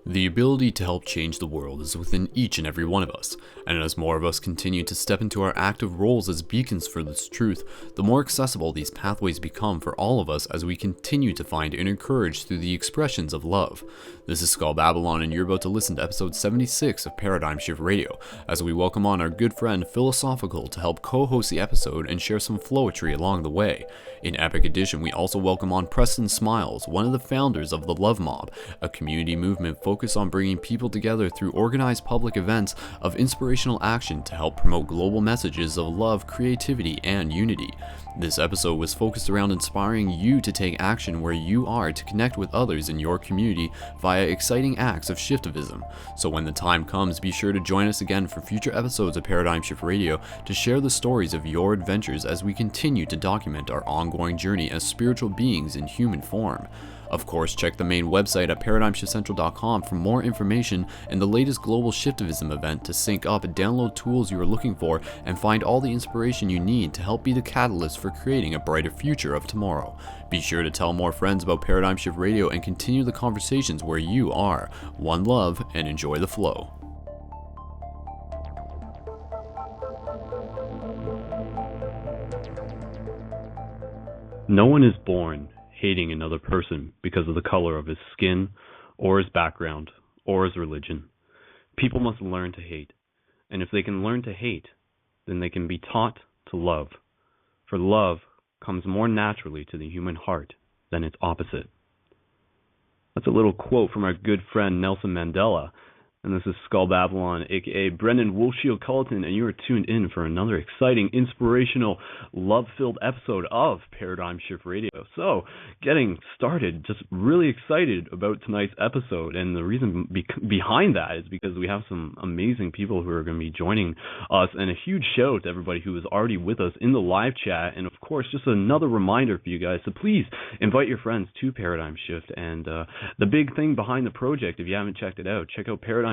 The ability to help change the world is within each and every one of us, and as more of us continue to step into our active roles as beacons for this truth, the more accessible these pathways become for all of us as we continue to find inner courage through the expressions of love. This is Skull Babylon, and you're about to listen to episode 76 of Paradigm Shift Radio, as we welcome on our good friend Philosophical to help co-host the episode and share some flowetry along the way. In Epic Edition, we also welcome on Preston Smiles, one of the founders of the Love Mob, a community movement focused on bringing people together through organized public events of inspirational action to help promote global messages of love, creativity, and unity. This episode was focused around inspiring you to take action where you are to connect with others in your community via exciting acts of shiftivism. So when the time comes, be sure to join us again for future episodes of Paradigm Shift Radio to share the stories of your adventures as we continue to document our ongoing journey as spiritual beings in human form. Of course, check the main website at ParadigmShiftCentral.com for more information and the latest global shiftivism event to sync up and download tools you are looking for and find all the inspiration you need to help be the catalyst for creating a brighter future of tomorrow. Be sure to tell more friends about Paradigm Shift Radio and continue the conversations where you are. One love and enjoy the flow. No one is born hating another person because of the color of his skin, or his background, or his religion. People must learn to hate, and if they can learn to hate, then they can be taught to love, for love comes more naturally to the human heart than its opposite. That's a little quote from our good friend Nelson Mandela, and this is Skull Babylon, aka Brendan Woolshield Culleton, and you are tuned in for another exciting, inspirational, love-filled episode of Paradigm Shift Radio. So, getting started, just really excited about tonight's episode, and the reason behind that is because we have some amazing people who are going to be joining us, and a huge shout out to everybody who is already with us in the live chat, and of course, just another reminder for you guys, so please invite your friends to Paradigm Shift, and the big thing behind the project, if you haven't checked it out, check out ParadigmShiftCentral.com,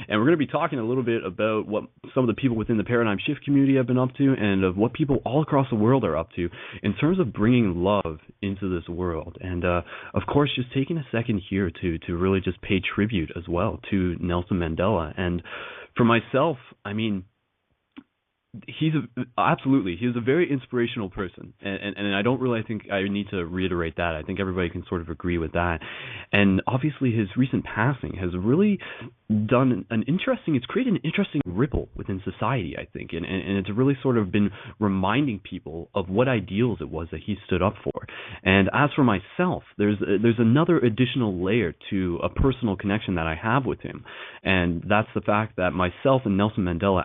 and we're going to be talking a little bit about what some of the people within the Paradigm Shift community have been up to, and of what people all across the world are up to in terms of bringing love into this world. And of course, just taking a second here to really just pay tribute as well to Nelson Mandela. And for myself, I mean, he was a very inspirational person, and I don't really think I need to reiterate that. I think everybody can sort of agree with that. And obviously his recent passing has really done it's created an interesting ripple within society, I think, and it's really sort of been reminding people of what ideals it was that he stood up for. And as for myself, there's another additional layer to a personal connection that I have with him, and that's the fact that myself and Nelson Mandela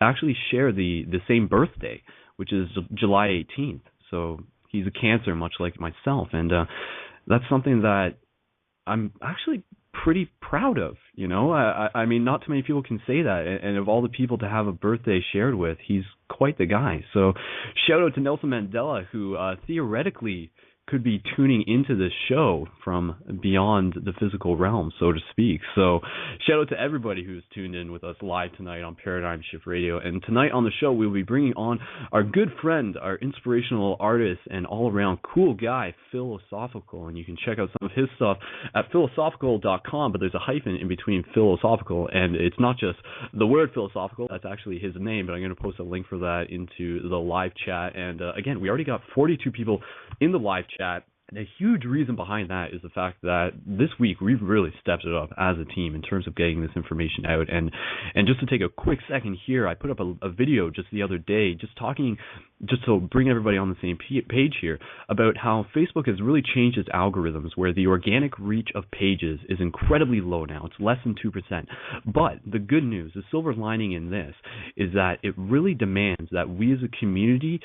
actually share the same birthday, which is July 18th. So he's a Cancer, much like myself, and that's something that I'm actually pretty proud of. You know, I mean, not too many people can say that, and of all the people to have a birthday shared with, he's quite the guy. So shout out to Nelson Mandela, who theoretically could be tuning into this show from beyond the physical realm, so to speak. So shout out to everybody who's tuned in with us live tonight on Paradigm Shift Radio. And tonight on the show, we'll be bringing on our good friend, our inspirational artist, and all-around cool guy, Philosophical. And you can check out some of his stuff at philosophical.com, but there's a hyphen in between Philosophical, and it's not just the word philosophical, that's actually his name, but I'm going to post a link for that into the live chat. And again, we already got 42 people in the live chat. And a huge reason behind that is the fact that this week we've really stepped it up as a team in terms of getting this information out. And just to take a quick second here, I put up a video just the other day just to bring everybody on the same page here about how Facebook has really changed its algorithms, where the organic reach of pages is incredibly low now. It's less than 2%. But the good news, the silver lining in this, is that it really demands that we as a community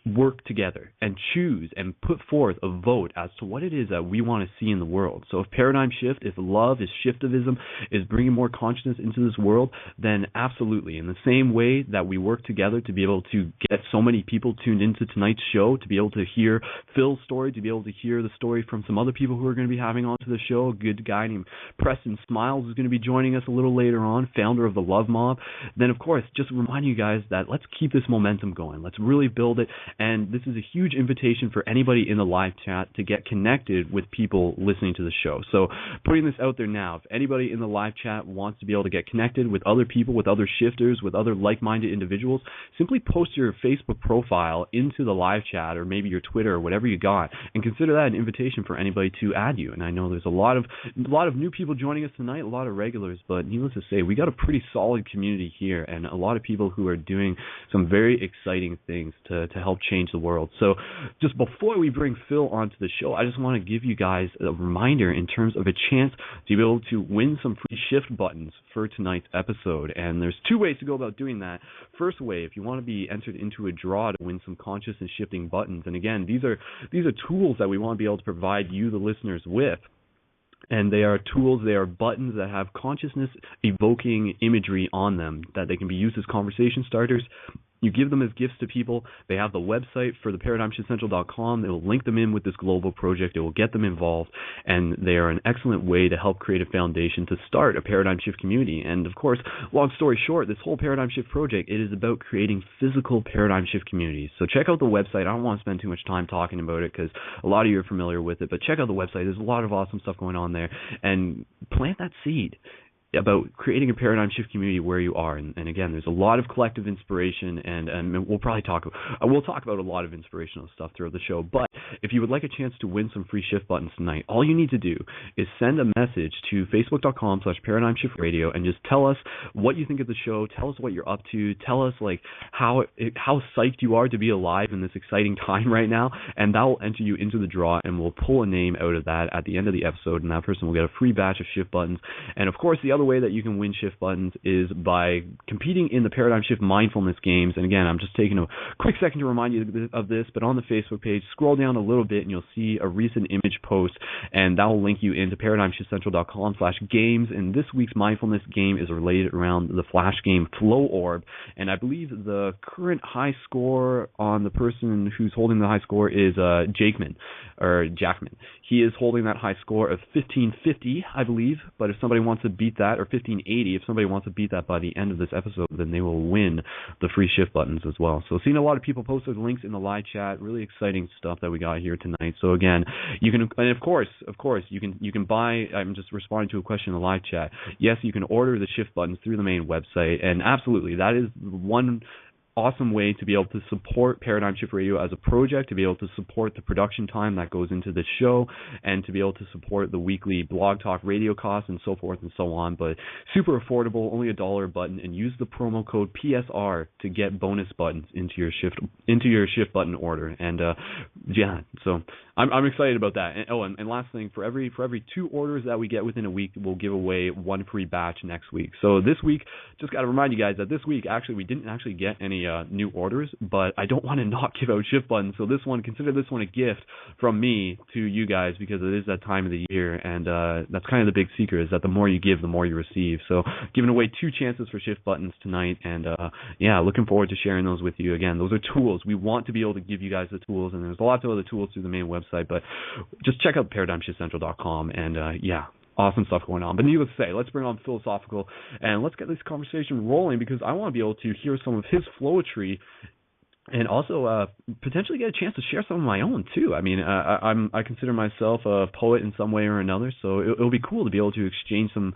work together and choose and put forth a vote as to what it is that we want to see in the world. So if Paradigm Shift, if love, if shiftivism is bringing more consciousness into this world, then absolutely. In the same way that we work together to be able to get so many people tuned into tonight's show, to be able to hear Phil's story, to be able to hear the story from some other people who are going to be having onto the show. A good guy named Preston Smiles is going to be joining us a little later on, founder of the Love Mob. Then, of course, just reminding you guys that let's keep this momentum going. Let's really build it. And this is a huge invitation for anybody in the live chat to get connected with people listening to the show. So putting this out there now, if anybody in the live chat wants to be able to get connected with other people, with other shifters, with other like-minded individuals, simply post your Facebook profile into the live chat, or maybe your Twitter or whatever you got, and consider that an invitation for anybody to add you. And I know there's a lot of new people joining us tonight, a lot of regulars, but needless to say, we got a pretty solid community here and a lot of people who are doing some very exciting things to help change the world. So just before we bring Phil onto the show, I just want to give you guys a reminder in terms of a chance to be able to win some free shift buttons for tonight's episode. And there's two ways to go about doing that. First way, if you want to be entered into a draw to win some consciousness shifting buttons, and again, these are tools that we want to be able to provide you, the listeners, with. And they are tools, they are buttons that have consciousness evoking imagery on them that they can be used as conversation starters. You give them as gifts to people. They have the website for the ParadigmShiftCentral.com. It will link them in with this global project. It will get them involved, and they are an excellent way to help create a foundation to start a paradigm shift community. And of course, long story short, this whole paradigm shift project, it is about creating physical paradigm shift communities. So check out the website. I don't want to spend too much time talking about it because a lot of you are familiar with it, but check out the website. There's a lot of awesome stuff going on there, and plant that seed about creating a paradigm shift community where you are. And again, there's a lot of collective inspiration, and we'll talk about a lot of inspirational stuff throughout the show. But if you would like a chance to win some free shift buttons tonight, all you need to do is send a message to facebook.com/paradigmshiftradio and just tell us what you think of the show. Tell us what you're up to. Tell us like how psyched you are to be alive in this exciting time right now, and that will enter you into the draw, and we'll pull a name out of that at the end of the episode, and that person will get a free batch of shift buttons. And of course, the other way that you can win shift buttons is by competing in the Paradigm Shift Mindfulness Games. And again, I'm just taking a quick second to remind you of this, but on the Facebook page, scroll down a little bit and you'll see a recent image post, and that will link you into ParadigmShiftCentral.com/games. And this week's mindfulness game is related around the flash game Flow Orb. And I believe the current high score on the person who's holding the high score is Jackman. He is holding that high score of 1550, I believe, but if somebody wants to beat that, or 1580, if somebody wants to beat that by the end of this episode, then they will win the free shift buttons as well. So seeing a lot of people post those links in the live chat, really exciting stuff that we got here tonight. So again, you can, and of course, you can buy, I'm just responding to a question in the live chat. Yes, you can order the shift buttons through the main website, and absolutely, that is one awesome way to be able to support Paradigm Shift Radio as a project, to be able to support the production time that goes into the show, and to be able to support the weekly blog talk radio costs and so forth and so on. But super affordable, only $1 a button, and use the promo code PSR to get bonus buttons into your shift button order. And yeah, so I'm excited about that. And last thing, for every 2 orders that we get within a week, we'll give away 1 free batch next week. So this week, just got to remind you guys that this week actually we didn't actually get any new orders, but I don't want to not give out shift buttons. So consider this one a gift from me to you guys, because it is that time of the year, and that's kind of the big secret, is that the more you give, the more you receive. So giving away 2 chances for shift buttons tonight, and yeah, looking forward to sharing those with you. Again, those are tools. We want to be able to give you guys the tools, and there's lots of other tools through the main website, but just check out ParadigmShiftCentral.com, and yeah, awesome stuff going on. But needless to say, let's bring on Philosophical, and let's get this conversation rolling, because I want to be able to hear some of his flowetry, and also potentially get a chance to share some of my own too. I mean, I consider myself a poet in some way or another, so it'll be cool to be able to exchange some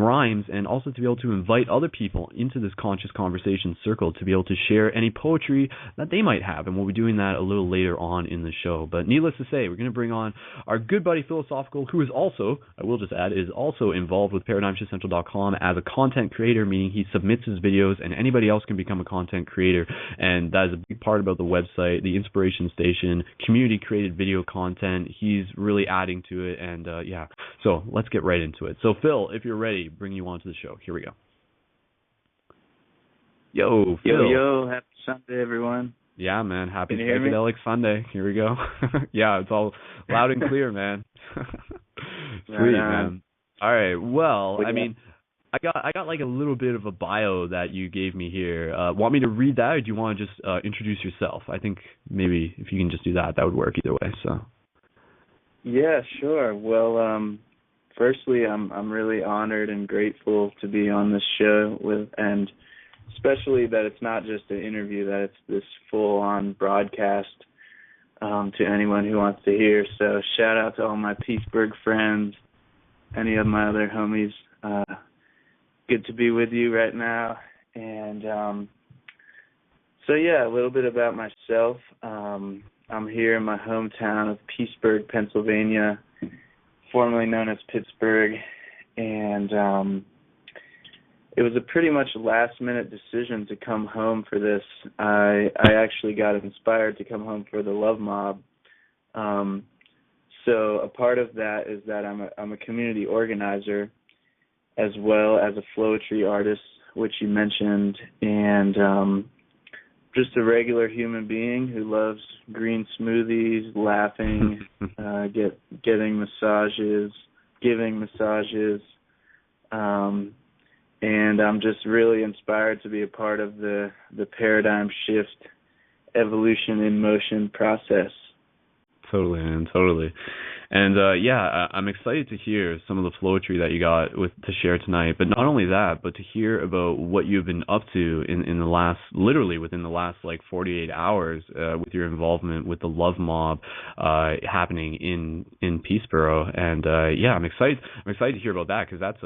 rhymes, and also to be able to invite other people into this conscious conversation circle to be able to share any poetry that they might have, and we'll be doing that a little later on in the show. But needless to say, we're going to bring on our good buddy Philosophical, who is also, I will just add, is also involved with ParadigmShiftCentral.com as a content creator, meaning he submits his videos, and anybody else can become a content creator, and that is a big part about the website, the Inspiration Station, community-created video content. He's really adding to it, and yeah, so let's get right into it. So Phil, if you're ready, bring you on to the show. Here we go. Yo, Phil. Yo, happy Sunday, everyone. Yeah, man, happy Psychedelic Sunday. Here we go. Yeah, it's all loud and clear, man. Sweet, man. All right, well, I mean, I got like a little bit of a bio that you gave me here. Want me to read that, or do you want to just introduce yourself? I think maybe if you can just do that, that would work either way. So. Yeah, sure. Well, firstly, I'm really honored and grateful to be on this show and especially that it's not just an interview, that it's this full-on broadcast to anyone who wants to hear. So shout out to all my Peaceburg friends, any of my other homies. Good to be with you right now. And so yeah, a little bit about myself. I'm here in my hometown of Peaceburg, Pennsylvania, formerly known as Pittsburgh, and it was a pretty much last-minute decision to come home for this. I actually got inspired to come home for the Love Mob. So a part of that is that I'm a community organizer as well as a flowetry artist, which you mentioned, and just a regular human being who loves green smoothies, laughing, getting massages, giving massages, and I'm just really inspired to be a part of the paradigm shift, evolution in motion process. Totally, man, totally. And I'm excited to hear some of the flowetry that you got to share tonight. But not only that, but to hear about what you've been up to in the last, literally within the last like 48 hours, with your involvement with the Love Mob happening in Peaceboro. And I'm excited to hear about that, because that's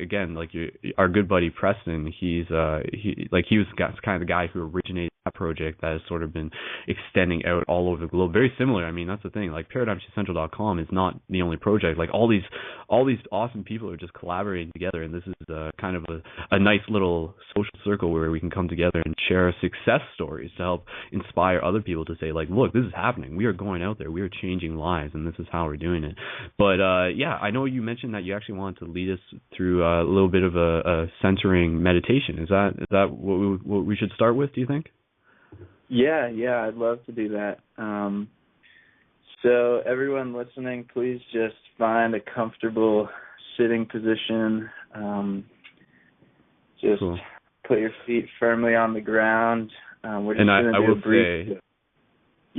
again, like our good buddy Preston. He was kind of the guy who originated that project that has sort of been extending out all over the globe. Very similar. I mean, that's the thing. Like ParadigmShiftCentral.com is not the only project. Like all these awesome people are just collaborating together, and this is kind of a nice little social circle where we can come together and share success stories to help inspire other people to say, like, look, this is happening. We are going out there. We are changing lives, and this is how we're doing it. But I know you mentioned that you actually wanted to lead us through a little bit of a centering meditation. Is that what we should start with, do you think? Yeah, I'd love to do that. So everyone listening, please just find a comfortable sitting position. Just cool. Put your feet firmly on the ground. We're just going to do a brief...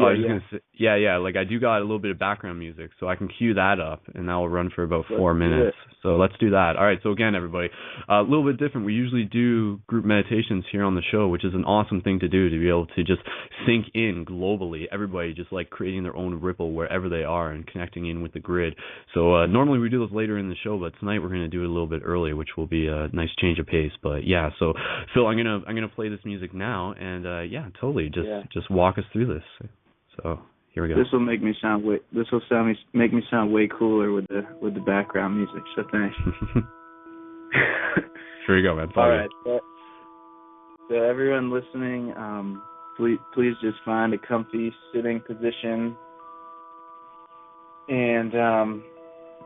Like I do got a little bit of background music, so I can cue that up, and that will run for about 4 minutes. So let's do that. All right, so again, everybody, a little bit different. We usually do group meditations here on the show, which is an awesome thing to do, to be able to just sink in globally, everybody just like creating their own ripple wherever they are and connecting in with the grid. So normally we do this later in the show, but tonight we're going to do it a little bit early, which will be a nice change of pace. But yeah, so Phil, I'm gonna play this music now, and totally just walk us through this. So here we go. This will make me sound make me sound way cooler with the background music. So thanks. Here you go, man. All right. So everyone listening, please just find a comfy sitting position, and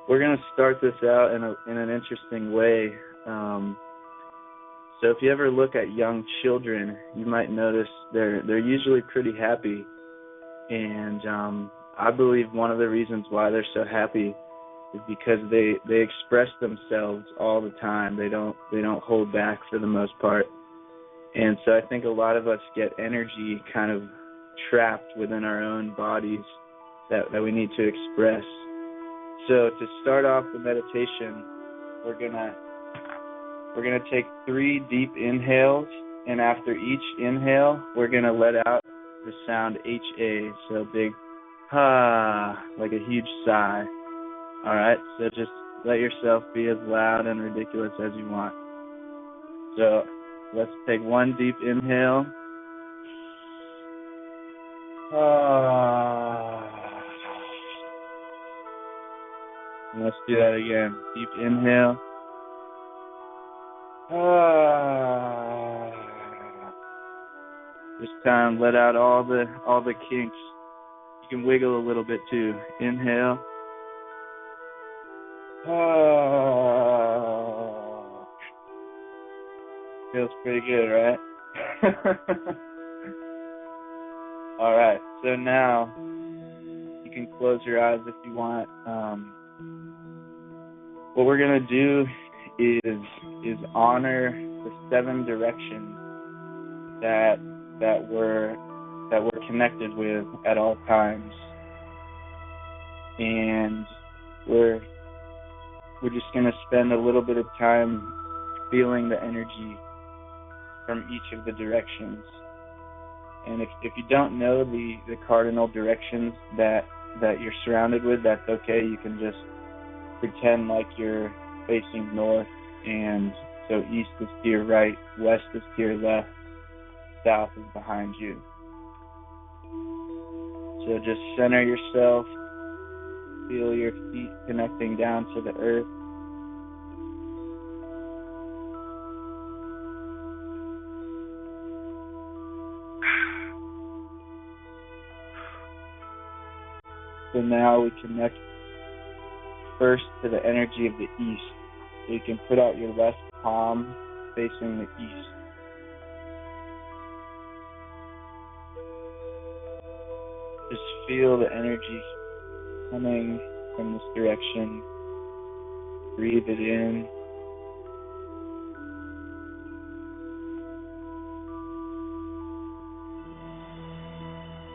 we're gonna start this out in an interesting way. So if you ever look at young children, you might notice they're usually pretty happy. And I believe one of the reasons why they're so happy is because they express themselves all the time. They don't hold back for the most part. And so I think a lot of us get energy kind of trapped within our own bodies that we need to express. So to start off the meditation, we're gonna take 3 deep inhales, and after each inhale, we're gonna let out the sound HA, so big like a huge sigh. All right, so just let yourself be as loud and ridiculous as you want. So let's take 1 deep inhale. And let's do that again. Deep inhale. This time, let out all the kinks. You can wiggle a little bit too. Inhale. Feels pretty good, right? All right. So now you can close your eyes if you want. What we're gonna do is honor the 7 directions that we're connected with at all times, and we're just going to spend a little bit of time feeling the energy from each of the directions. And if you don't know the cardinal directions that you're surrounded with, that's okay. You can just pretend like you're facing north, and so east is to your right, west is to your left, south is behind you. So just center yourself, feel your feet connecting down to the earth. So now we connect first to the energy of the east. So you can put out your left palm facing the east. Just feel the energy coming from this direction. Breathe it in.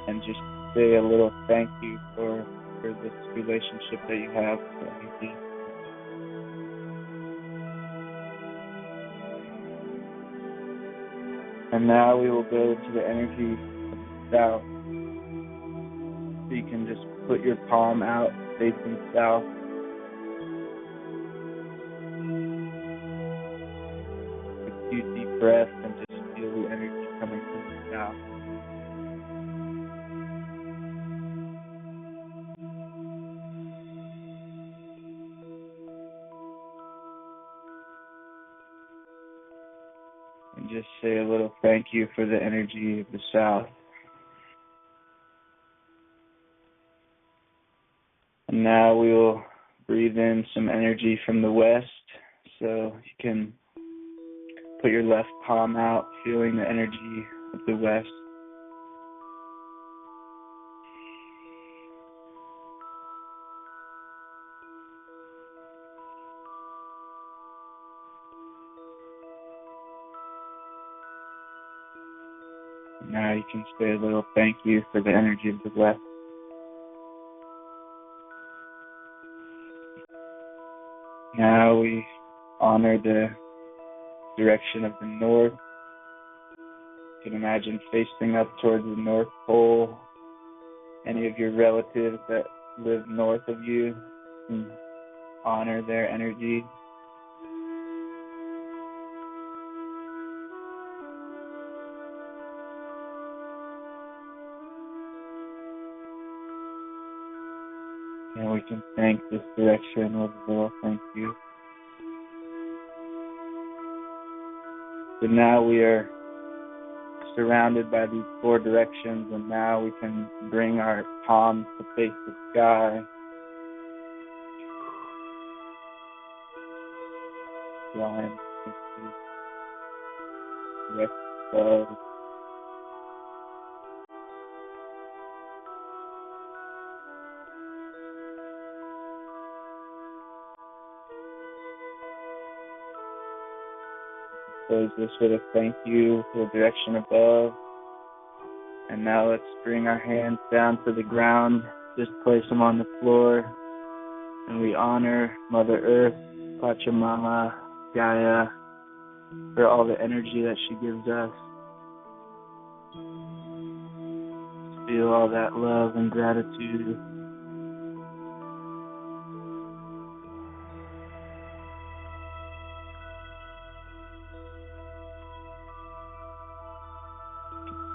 And just say a little thank you for this relationship that you have with the energy. And now we will go to the energy of the south. So you can just put your palm out facing south. Take a few deep breaths and just feel the energy coming from the south. And just say a little thank you for the energy of the south. And now we will breathe in some energy from the west. So you can put your left palm out, feeling the energy of the west. Now you can say a little thank you for the energy of the west. Now we honor the direction of the north. You can imagine facing up towards the North Pole. Any of your relatives that live north of you, and honor their energy. And we can thank this direction with a little thank you. So now we are surrounded by these four directions, and now we can bring our palms to face the sky. Flying direct above. Close this with a thank you to the direction above. And now let's bring our hands down to the ground. Just place them on the floor. And we honor Mother Earth, Pachamama, Gaia, for all the energy that she gives us. Feel all that love and gratitude.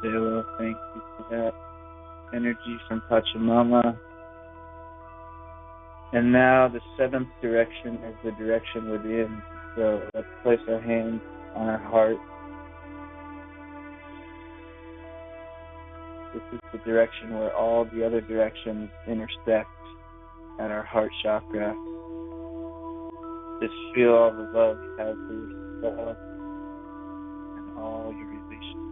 Say a little thank you for that energy from Pachamama. And now the seventh direction is the direction within. So let's place our hands on our heart. This is the direction where all the other directions intersect at our heart chakra. Just feel all the love you have for yourself and all your relations.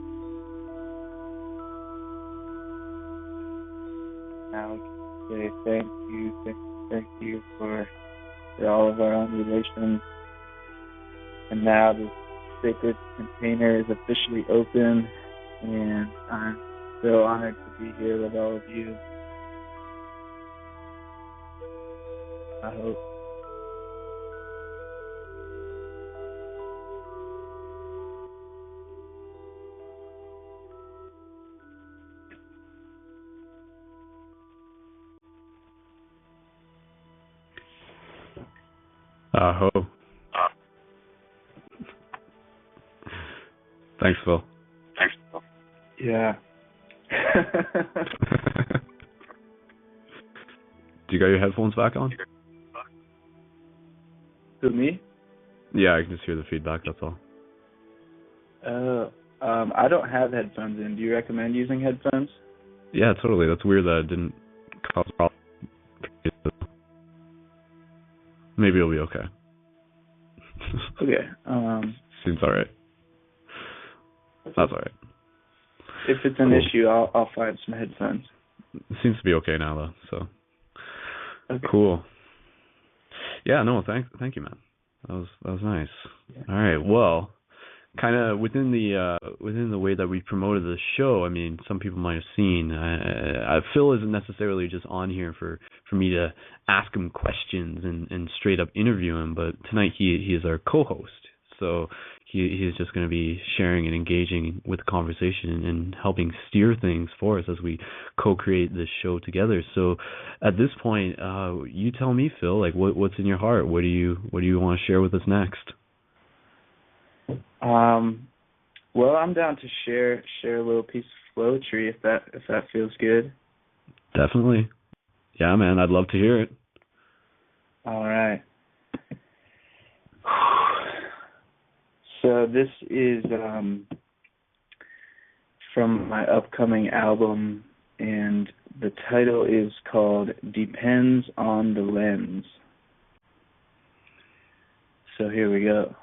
Now we can say thank you for all of our own relations. And now the sacred container is officially open, and I'm so honored to be here with all of you. I hope Ho. Thanks, Phil. Yeah. Do you got your headphones back on? Who, me? Yeah, I can just hear the feedback, that's all. I don't have headphones in. Do you recommend using headphones? Yeah, totally. That's weird that it didn't cause a problem. Maybe it'll be okay. Okay. Seems alright. That's alright. If it's an issue, I'll find some headphones. It seems to be okay now, though, so. Okay. Cool. Yeah, no, thank you, man. That was nice. Yeah. All right, well, kind of within the way that we promoted the show, I mean, some people might have seen. Phil isn't necessarily just on here for me to ask him questions and straight up interview him, but tonight he is our co-host, so he is just going to be sharing and engaging with the conversation and helping steer things for us as we co-create this show together. So at this point, you tell me, Phil, like what's in your heart? What do you want to share with us next? Well, I'm down to share a little piece of poetry if that feels good. Definitely. Yeah, man, I'd love to hear it. All right. So this is from my upcoming album, and the title is called Depends on the Lens. So here we go.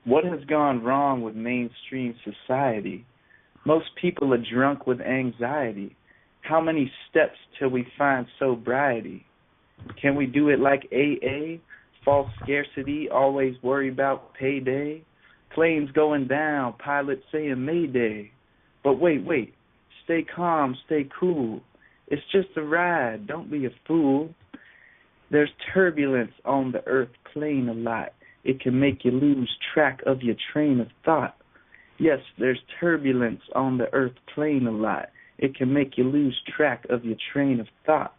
What has gone wrong with mainstream society? Most people are drunk with anxiety. How many steps till we find sobriety? Can we do it like AA? False scarcity, always worry about payday. Planes going down, pilots saying Mayday. But wait, stay calm, stay cool. It's just a ride, don't be a fool. There's turbulence on the earth plane a lot. It can make you lose track of your train of thought. Yes, there's turbulence on the earth plane a lot. It can make you lose track of your train of thought.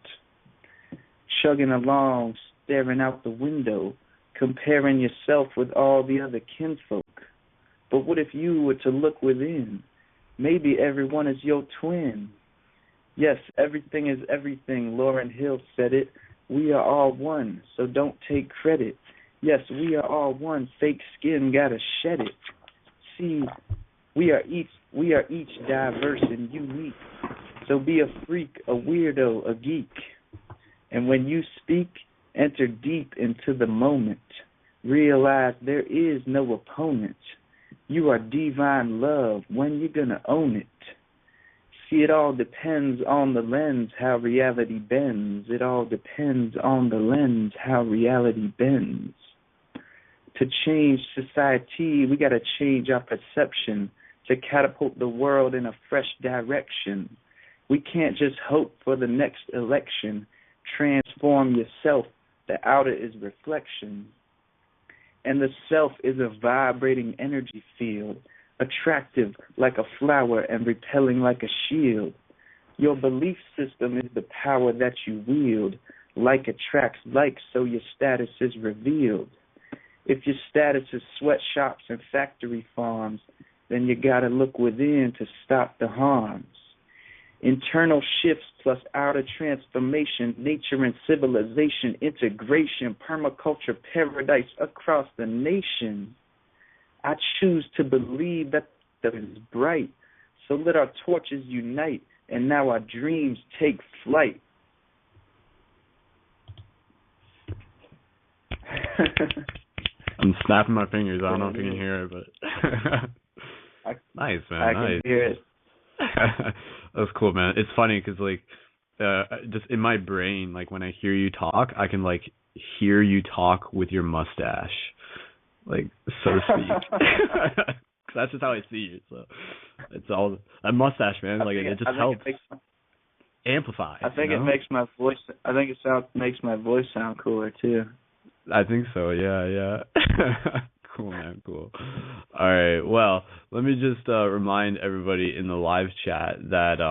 Chugging along, staring out the window, comparing yourself with all the other kinfolk. But what if you were to look within? Maybe everyone is your twin. Yes, everything is everything. Lauryn Hill said it. We are all one, so don't take credit. Yes, we are all one. Fake skin, gotta shed it. See, we are each diverse and unique. So be a freak, a weirdo, a geek. And when you speak, enter deep into the moment. Realize there is no opponent. You are divine love. When you gonna own it? See, it all depends on the lens how reality bends. It all depends on the lens how reality bends. To change society, we gotta change our perception to catapult the world in a fresh direction. We can't just hope for the next election. Transform yourself. The outer is reflection. And the self is a vibrating energy field, attractive like a flower and repelling like a shield. Your belief system is the power that you wield. Like attracts like, so your status is revealed. If your status is sweatshops and factory farms, then you gotta look within to stop the harms. Internal shifts plus outer transformation, nature and civilization, integration, permaculture, paradise across the nation. I choose to believe that is bright, so let our torches unite, and now our dreams take flight. I'm snapping my fingers. I don't know if you can hear it, but nice, man. I can hear it. That's cool, man. It's funny because just in my brain, like when I hear you talk, I can like hear you talk with your mustache, like so to speak. That's just how I see it. So it's all a mustache, man. Like it just helps amplify. I think it makes my voice. I think it makes my voice sound cooler too. I think so. Yeah. Cool, man. Cool. All right. Well, let me just remind everybody in the live chat that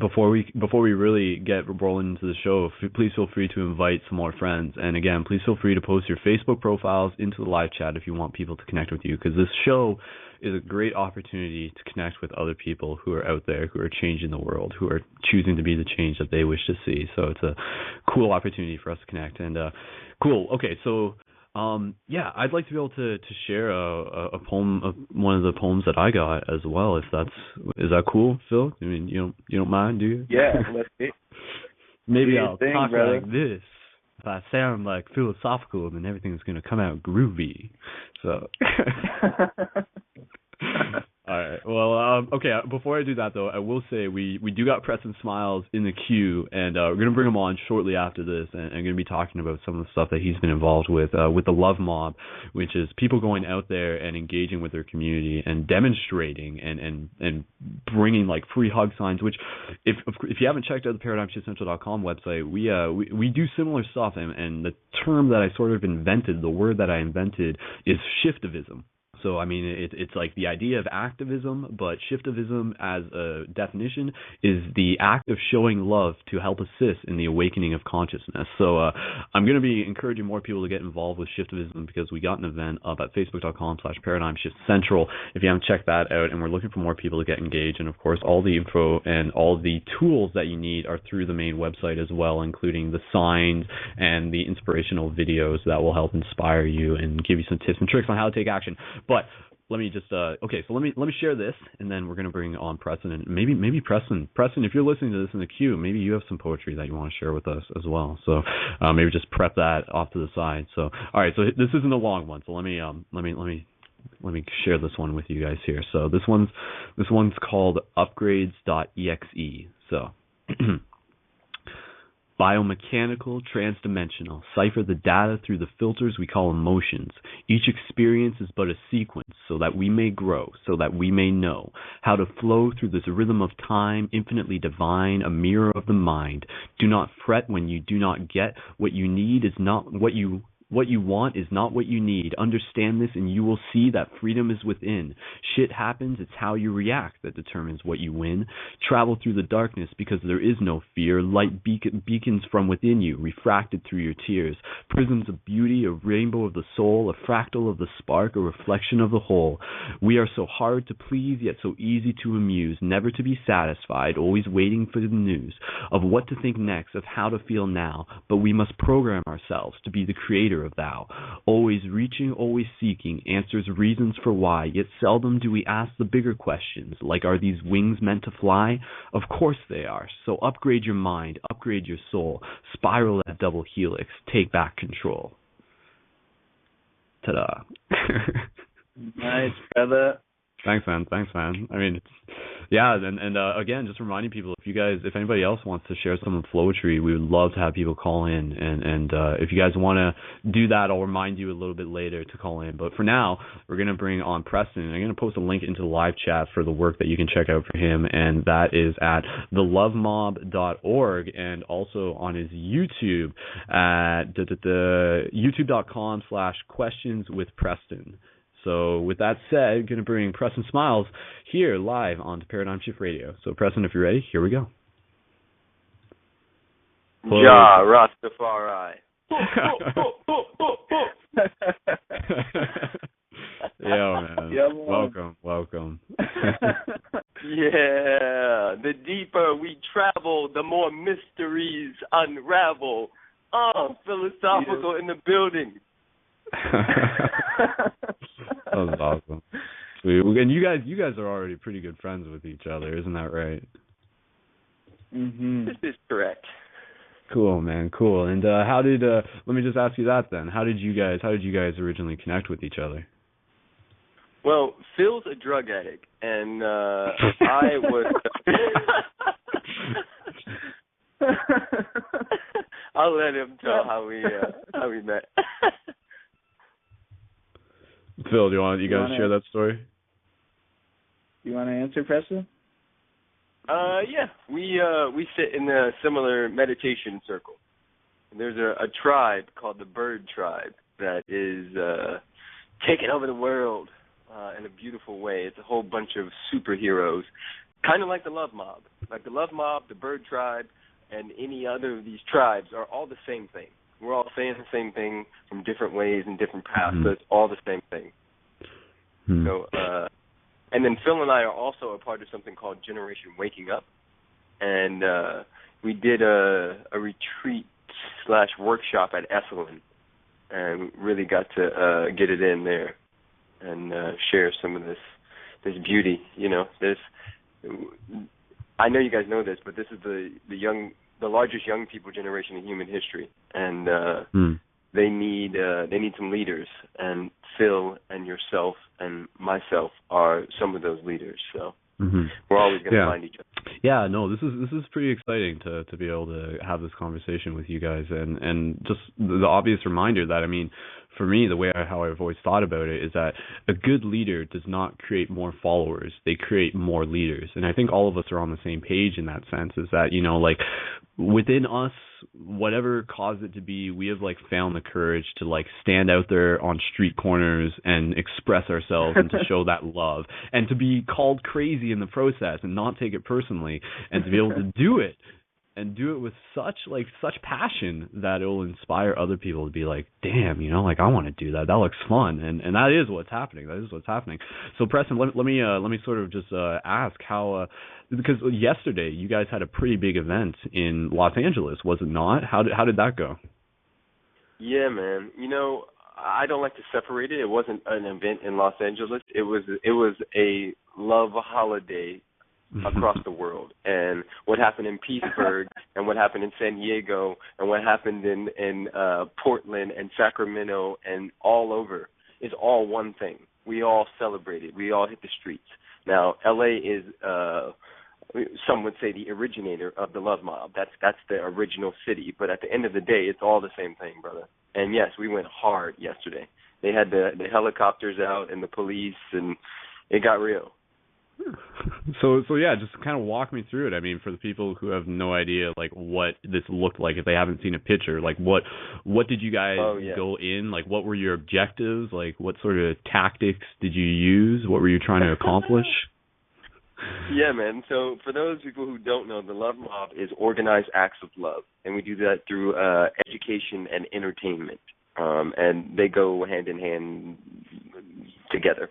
before we really get rolling into the show, please feel free to invite some more friends. And again, please feel free to post your Facebook profiles into the live chat if you want people to connect with you, because this show is a great opportunity to connect with other people who are out there, who are changing the world, who are choosing to be the change that they wish to see. So it's a cool opportunity for us to connect. And cool. Okay, so yeah, I'd like to be able to share a poem, one of the poems that I got as well. Is that cool, Phil? I mean, you don't mind, do you? Yeah, let's see. Maybe I'll talk brother. Like this. If I sound like philosophical, then everything's gonna come out groovy. So. All right. Well, okay. Before I do that, though, I will say we do got Preston Smiles in the queue, and we're gonna bring him on shortly after this, and I'm gonna be talking about some of the stuff that he's been involved with the Love Mob, which is people going out there and engaging with their community and demonstrating and bringing like free hug signs. Which, if you haven't checked out the ParadigmShiftCentral.com website, we do similar stuff, and the term that I sort of invented, the word that I invented, is shiftivism. So, I mean, it's like the idea of activism, but shiftivism as a definition is the act of showing love to help assist in the awakening of consciousness. So I'm going to be encouraging more people to get involved with shiftivism, because we got an event up at facebook.com/ParadigmShiftCentral if you haven't checked that out, and we're looking for more people to get engaged. And, of course, all the info and all the tools that you need are through the main website as well, including the signs and the inspirational videos that will help inspire you and give you some tips and tricks on how to take action. But let me just okay. So let me share this, and then we're gonna bring on Preston, and maybe Preston, if you're listening to this in the queue, maybe you have some poetry that you want to share with us as well. So maybe just prep that off to the side. So all right. So this isn't a long one. So let me share this one with you guys here. So this one's called upgrades.exe. So. Biomechanical, transdimensional, cipher the data through the filters we call emotions. Each experience is but a sequence, so that we may grow, so that we may know how to flow through this rhythm of time, infinitely divine, a mirror of the mind. Do not fret when you do not get. What you need is not what you want is not what you need. Understand this, and you will see that freedom is within. Shit happens, it's how you react that determines what you win. Travel through the darkness because there is no fear. Light beacons from within you, refracted through your tears. Prisms of beauty, a rainbow of the soul, a fractal of the spark, a reflection of the whole. We are so hard to please, yet so easy to amuse. Never to be satisfied, always waiting for the news of what to think next, of how to feel now. But we must program ourselves to be the creator of thou, always reaching, always seeking answers, reasons for why, yet seldom do we ask the bigger questions, like are these wings meant to fly? Of course they are. So upgrade your mind, upgrade your soul, spiral that double helix, take back control. Ta-da. Nice, brother. Thanks, man. I mean, yeah, and again, just reminding people, if anybody else wants to share some poetry, we would love to have people call in, and if you guys want to do that, I'll remind you a little bit later to call in. But for now, we're going to bring on Preston, and I'm going to post a link into the live chat for the work that you can check out for him, and that is at thelovemob.org, and also on his YouTube at youtube.com/questionswithpreston. So with that said, I'm going to bring Preston Smiles here live on Paradigm Shift Radio. So Preston, if you're ready, here we go. Ja Rastafari. Yo, man. Welcome. Yeah, the deeper we travel, the more mysteries unravel. Philosophical in the building. That was awesome. And you guys are already pretty good friends with each other, isn't that right? Mm-hmm. This is correct. Cool, man. Cool. And how did? Let me just ask you that then. How did you guys originally connect with each other? Well, Phil's a drug addict, and I was. I'll let him tell how we met. Phil, do you guys share that story? You want to answer, Preston? Yeah. We sit in a similar meditation circle. And there's a tribe called the Bird Tribe that is taking over the world in a beautiful way. It's a whole bunch of superheroes kind of like the Love Mob. Like the Love Mob, the Bird Tribe, and any other of these tribes are all the same thing. We're all saying the same thing from different ways and different paths, but it's all the same thing. So, and then Phil and I are also a part of something called Generation Waking Up, and we did a retreat / workshop at Esalen, and really got to get it in there and share some of this beauty. You know, I know you guys know this, but this is the largest young people generation in human history, and they need some leaders, and Phil and yourself and myself are some of those leaders. So we're always going to find each other. Yeah, no, this is pretty exciting to be able to have this conversation with you guys, and just the obvious reminder that, I mean, for me, how I've always thought about it is that a good leader does not create more followers; they create more leaders. And I think all of us are on the same page in that sense. Is that, you know, like within us, whatever caused it to be, we have like found the courage to like stand out there on street corners and express ourselves and to show that love, and to be called crazy in the process and not take it personally, and to be able to do it. And do it with such passion that it will inspire other people to be like, damn, you know, like I want to do that. That looks fun, and that is what's happening. So Preston, let me sort of just ask how, because yesterday you guys had a pretty big event in Los Angeles, was it not? How did that go? Yeah, man. You know, I don't like to separate it. It wasn't an event in Los Angeles. It was a love holiday across the world, and what happened in Pittsburgh and what happened in San Diego and what happened in Portland and Sacramento and all over is all one thing. We all celebrated. We all hit the streets. Now, LA is some would say the originator of the Love Mob. That's the original city, but at the end of the day, it's all the same thing, brother. And yes, we went hard yesterday. They had the helicopters out and the police, and it got real. So yeah, just kind of walk me through it. I mean, for the people who have no idea like what this looked like, if they haven't seen a picture, like what did you guys go in? Like, what were your objectives? Like, what sort of tactics did you use? What were you trying to accomplish? Yeah, man. So for those people who don't know, the Love Mob is organized acts of love, and we do that through education and entertainment, and they go hand in hand together.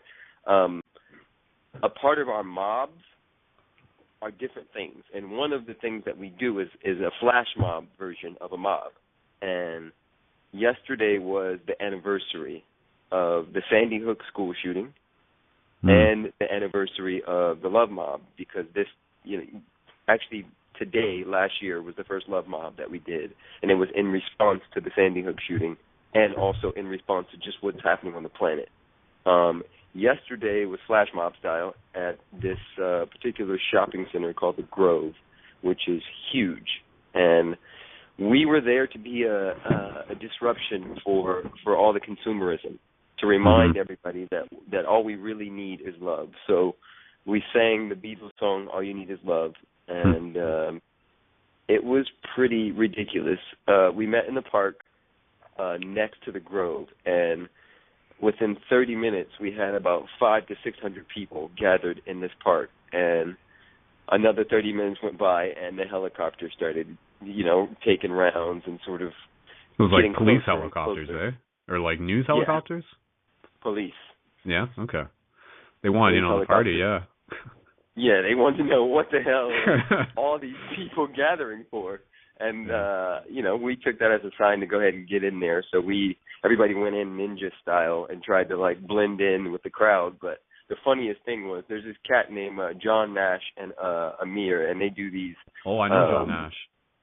A part of our mobs are different things, and one of the things that we do is a flash mob version of a mob. And yesterday was the anniversary of the Sandy Hook school shooting and the anniversary of the Love Mob, because this, you know, actually today, last year, was the first Love Mob that we did, and it was in response to the Sandy Hook shooting and also in response to just what's happening on the planet. Yesterday was flash mob style at this particular shopping center called the Grove, which is huge. And we were there to be a disruption for all the consumerism, to remind everybody that all we really need is love. So we sang the Beatles song, All You Need Is Love, and it was pretty ridiculous. We met in the park next to the Grove, and within 30 minutes, we had about 500 to 600 people gathered in this park, and another 30 minutes went by, and the helicopter started, you know, taking rounds and sort of. It was like police helicopters, eh? Or like news helicopters? Yeah. Police. Yeah. Okay. They wanted in on the party, yeah. Yeah, they wanted to know what the hell all these people gathering for. And, you know, we took that as a sign to go ahead and get in there. So everybody went in ninja style and tried to, like, blend in with the crowd. But the funniest thing was there's this cat named John Nash and Amir, and they do these. Oh, I know John Nash.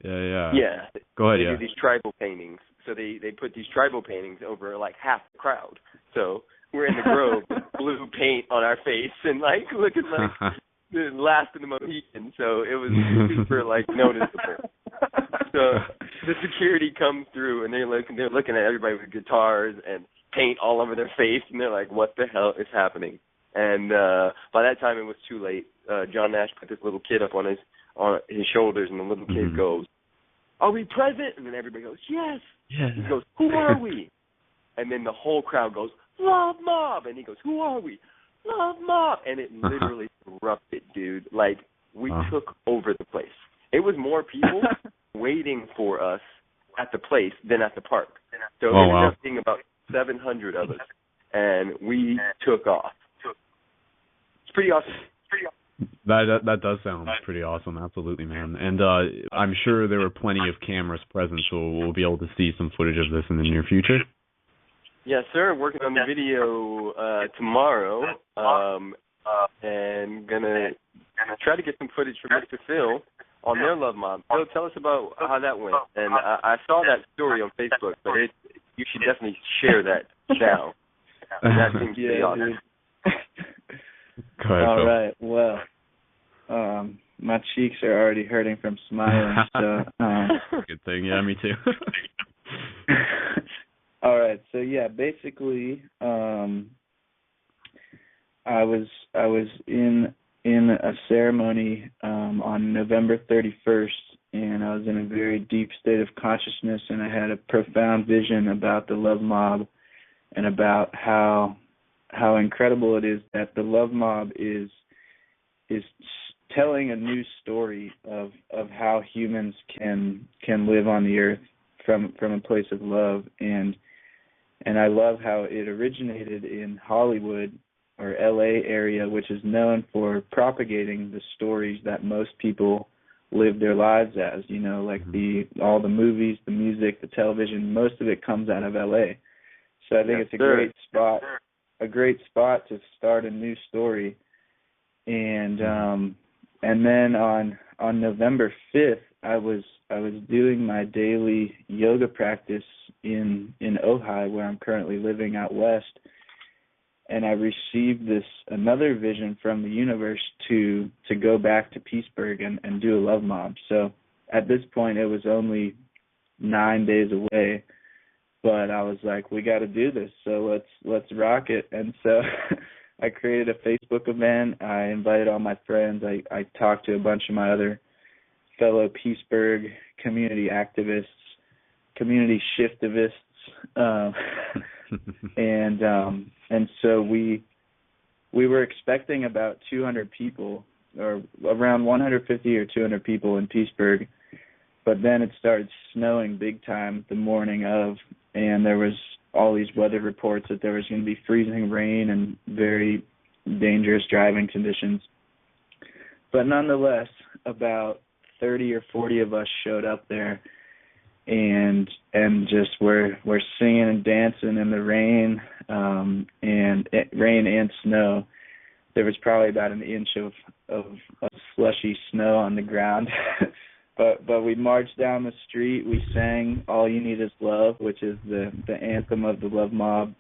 Yeah. Yeah. Go ahead, They do these tribal paintings. So they put these tribal paintings over, like, half the crowd. So we're in the Grove with blue paint on our face and, like, looking like the last of the Mohicans. So it was super, like, noticeable. So the security comes through, and they're looking at everybody with guitars and paint all over their face, and they're like, what the hell is happening? And by that time, it was too late. John Nash put this little kid up on his shoulders, and the little kid goes, are we present? And then everybody goes, yes. He goes, who are we? And then the whole crowd goes, Love Mob. And he goes, who are we? Love Mob. And it literally erupted, dude. Like, we took over the place. It was more people waiting for us at the place than at the park. So it ended up being about 700 of us, and we took off. It's pretty awesome. That does sound pretty awesome, absolutely, man. And I'm sure there were plenty of cameras present, so we'll be able to see some footage of this in the near future. Yes, sir. Working on the video tomorrow, and gonna try to get some footage from Mr. Phil on their Love Mob. Phil, tell us about how that went. And I saw that story on Facebook, but you should definitely share that now. That seems to be awesome. Go ahead, All Phil. right. Well, my cheeks are already hurting from smiling. So good thing. Yeah, me too. All right. So yeah, basically, I was in a ceremony on November 31st, and I was in a very deep state of consciousness, and I had a profound vision about the Love Mob and about how incredible it is that the Love Mob is telling a new story of how humans can live on the earth from a place of love, and I love how it originated in Hollywood or LA area, which is known for propagating the stories that most people live their lives as, like all the movies, the music, the television, most of it comes out of LA. So I think it's a great spot to start a new story. And then on November 5th, I was doing my daily yoga practice in Ojai, where I'm currently living out west, and I received another vision from the universe to go back to Peaceburg and do a Love Mob. So at this point, it was only 9 days away, but I was like, we got to do this, so let's rock it. And so I created a Facebook event. I invited all my friends. I talked to a bunch of my other fellow Peaceburg community activists, community shiftivists, and so we were expecting about 200 people, or around 150 or 200 people in Peaceburg, but then it started snowing big time the morning of, and there was all these weather reports that there was going to be freezing rain and very dangerous driving conditions. But nonetheless, about 30 or 40 of us showed up there, and just we're singing and dancing in the rain, rain and snow. There was probably about an inch of slushy snow on the ground. But we marched down the street. We sang "All You Need Is Love," which is the anthem of the Love Mob,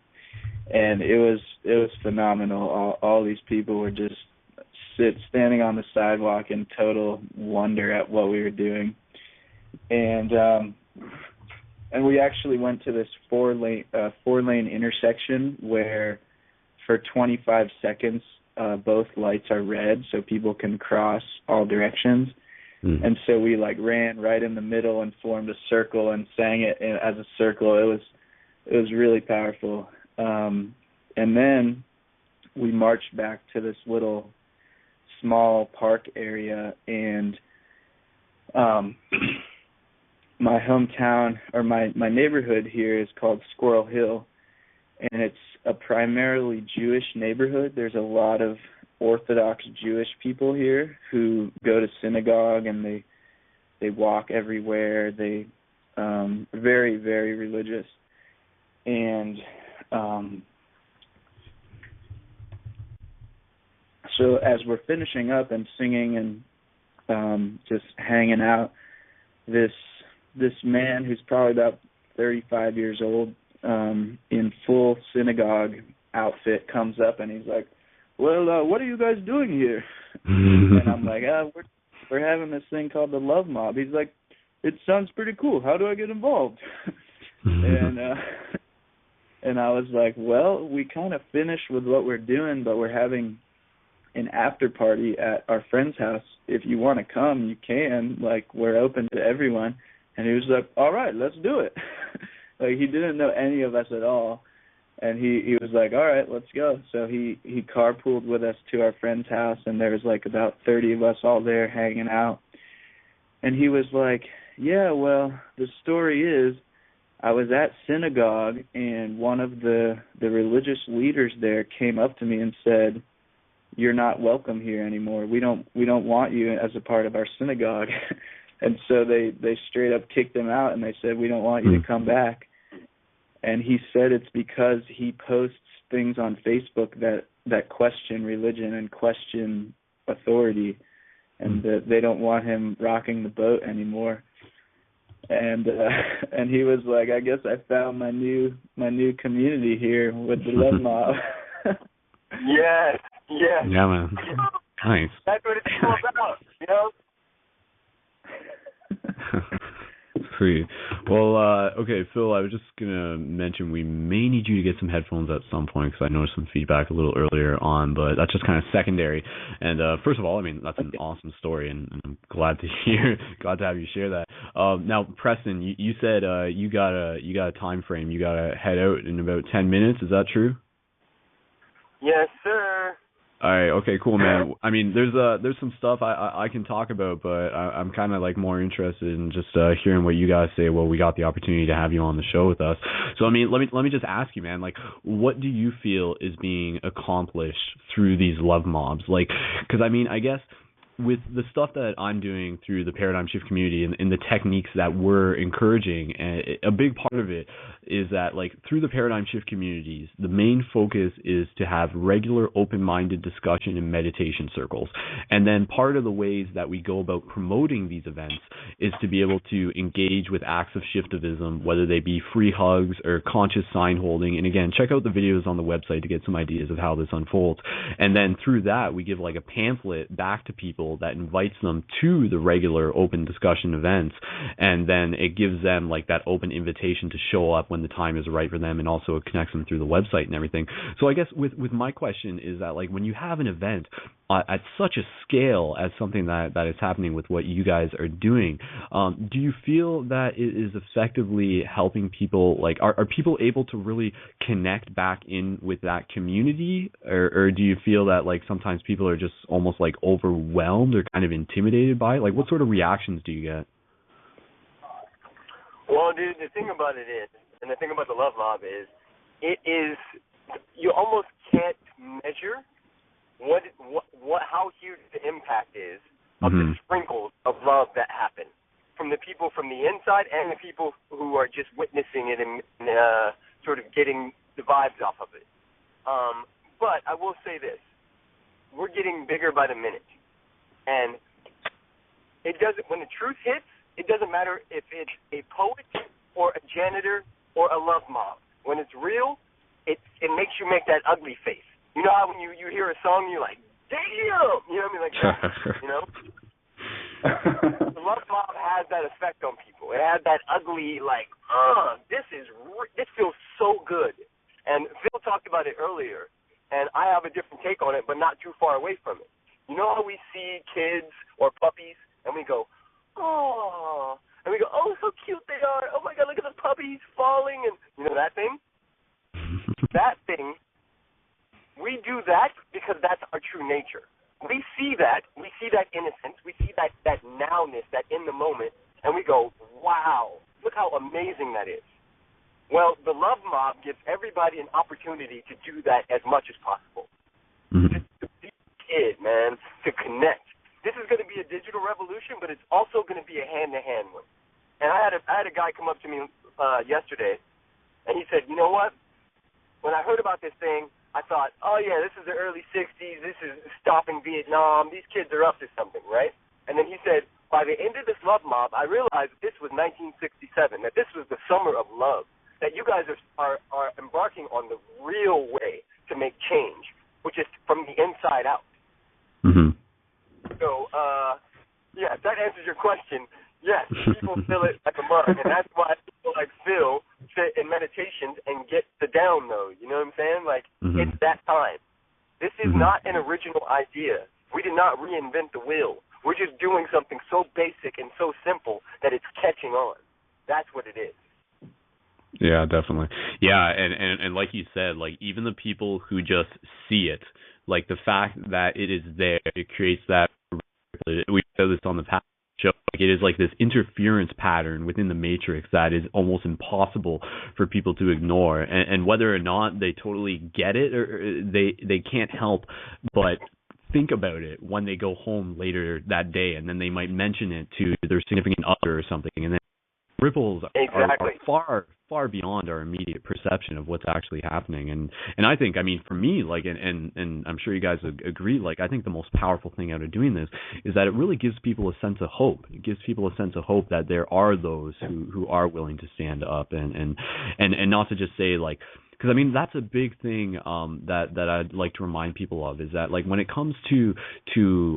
and it was phenomenal. All these people were just standing on the sidewalk in total wonder at what we were doing, and we actually went to this four lane intersection where for 25 seconds both lights are red, so people can cross all directions. And so we ran right in the middle and formed a circle and sang it as a circle. It was really powerful. And then we marched back to this little small park area, and my hometown, or my neighborhood here, is called Squirrel Hill, and it's a primarily Jewish neighborhood. There's a lot of Orthodox Jewish people here who go to synagogue, and they walk everywhere. They very, very religious. And so as we're finishing up and singing and just hanging out, this man who's probably about 35 years old, in full synagogue outfit, comes up and he's like, well, what are you guys doing here? And I'm like, we're having this thing called the Love Mob. He's like, it sounds pretty cool. How do I get involved? And I was like, well, we kind of finished with what we're doing, but we're having an after party at our friend's house. If you want to come, you can. We're open to everyone. And he was like, all right, let's do it. He didn't know any of us at all. And he was like, all right, let's go. So he carpooled with us to our friend's house, and there was like about 30 of us all there hanging out. And he was like, yeah, well, the story is I was at synagogue, and one of the religious leaders there came up to me and said, you're not welcome here anymore. We don't want you as a part of our synagogue. And so they straight up kicked him out, and they said, we don't want you to come back. And he said it's because he posts things on Facebook that question religion and question authority, and that they don't want him rocking the boat anymore. And he was like, I guess I found my new community here with the Love Mob. Yeah. Yeah, man. Nice. That's what it's all about, you know? Sweet. Well, okay, Phil, I was just going to mention we may need you to get some headphones at some point because I noticed some feedback a little earlier on, but that's just kind of secondary. And first of all, I mean, that's an awesome story, and I'm glad to have you share that. Now, Preston, you said you got a time frame. You got to head out in about 10 minutes. Is that true? Yes, sir. All right. Okay. Cool, man. I mean, there's some stuff I can talk about, but I'm kind of like more interested in just hearing what you guys say. Well, we got the opportunity to have you on the show with us. So, I mean, let me just ask you, man. Like, what do you feel is being accomplished through these love mobs? Like, because I mean, I guess with the stuff that I'm doing through the Paradigm Shift community and the techniques that we're encouraging, and a big part of it is that, like, through the Paradigm Shift communities, the main focus is to have regular open-minded discussion and meditation circles. And then part of the ways that we go about promoting these events is to be able to engage with acts of shiftivism, whether they be free hugs or conscious sign holding. And again, check out the videos on the website to get some ideas of how this unfolds. And then through that, we give like a pamphlet back to people that invites them to the regular open discussion events, and then it gives them like that open invitation to show up when the time is right for them, and also it connects them through the website and everything. So I guess with my question is that, like, when you have an event at such a scale as something that is happening with what you guys are doing, do you feel that it is effectively helping people? Like, are people able to really connect back in with that community, or do you feel that like sometimes people are just almost like overwhelmed or kind of intimidated by it? Like, what sort of reactions do you get? Well, dude, the thing about it is, and the thing about the Love Mob is, you almost can't measure how huge the impact is of the sprinkles of love that happen from the people from the inside and the people who are just witnessing it and sort of getting the vibes off of it. But I will say this: we're getting bigger by the minute, and it doesn't. When the truth hits, it doesn't matter if it's a poet or a janitor or a love mob. When it's real, it makes you make that ugly face. You know how when you hear a song, you're like, damn! You know what I mean? Like that, you know? The love mob has that effect on people. It has that ugly, like, this feels so good. And Phil talked about it earlier, and I have a different take on it, but not too far away from it. You know how we see kids or puppies, and we go, oh, and we go, oh, so cute they are. Oh, my God, look at the puppy, he's falling. And you know that thing? That thing, we do that because that's our true nature. We see that innocence, we see that nowness, that in the moment, and we go, wow, look how amazing that is. Well, the Love Mob gives everybody an opportunity to do that as much as possible. To be a kid, man, to connect. This is going to be a digital revolution, but it's also going to be a hand-to-hand one. And I had a guy come up to me yesterday, and he said, you know what? When I heard about this thing, I thought, oh, yeah, this is the early 60s. This is stopping Vietnam. These kids are up to something, right? And then he said, by the end of this Love Mob, I realized this was 1967, that this was the summer of love, that you guys are embarking on the real way to make change, which is from the inside out. Mm-hmm. So, yeah, if that answers your question, yes, people feel it like a mug, and that's why people like Phil sit in meditations and get the down, though. You know what I'm saying? Like, it's that time. This is not an original idea. We did not reinvent the wheel. We're just doing something so basic and so simple that it's catching on. That's what it is. Yeah, definitely. Yeah, and like you said, like even the people who just see it, like the fact that it is there, it creates that. We said this on the past show. Like it is like this interference pattern within the matrix that is almost impossible for people to ignore. And whether or not they totally get it, or they can't help but think about it when they go home later that day, and then they might mention it to their significant other or something, and then ripples are far beyond our immediate perception of what's actually happening. And I think, I mean, for me, like, and I'm sure you guys agree, like, I think the most powerful thing out of doing this is that it really gives people a sense of hope. It gives people a sense of hope that there are those who are willing to stand up and not to just say, like, because I mean that's a big thing that I'd like to remind people of, is that like when it comes to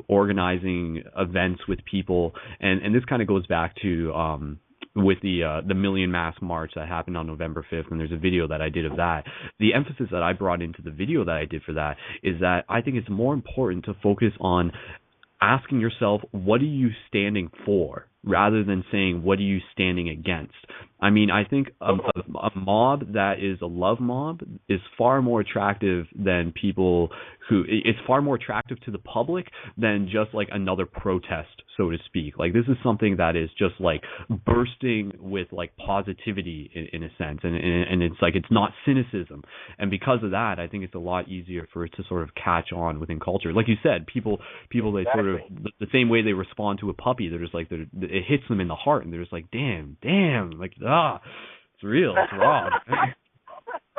organizing events with people, and this kind of goes back to with the Million Mask March that happened on November 5th, and there's a video that I did of that. The emphasis that I brought into the video that I did for that is that I think it's more important to focus on asking yourself, what are you standing for, rather than saying, what are you standing against? I mean, I think a mob that is a love mob is far more attractive than people who, it's far more attractive to the public than just like another protest, so to speak. Like this is something that is just like bursting with like positivity in a sense, and it's like, it's not cynicism. And because of that, I think it's a lot easier for it to sort of catch on within culture. Like you said, people they sort of, the same way they respond to a puppy, they're just like, it hits them in the heart, and they're just like, damn, like, it's real, it's raw.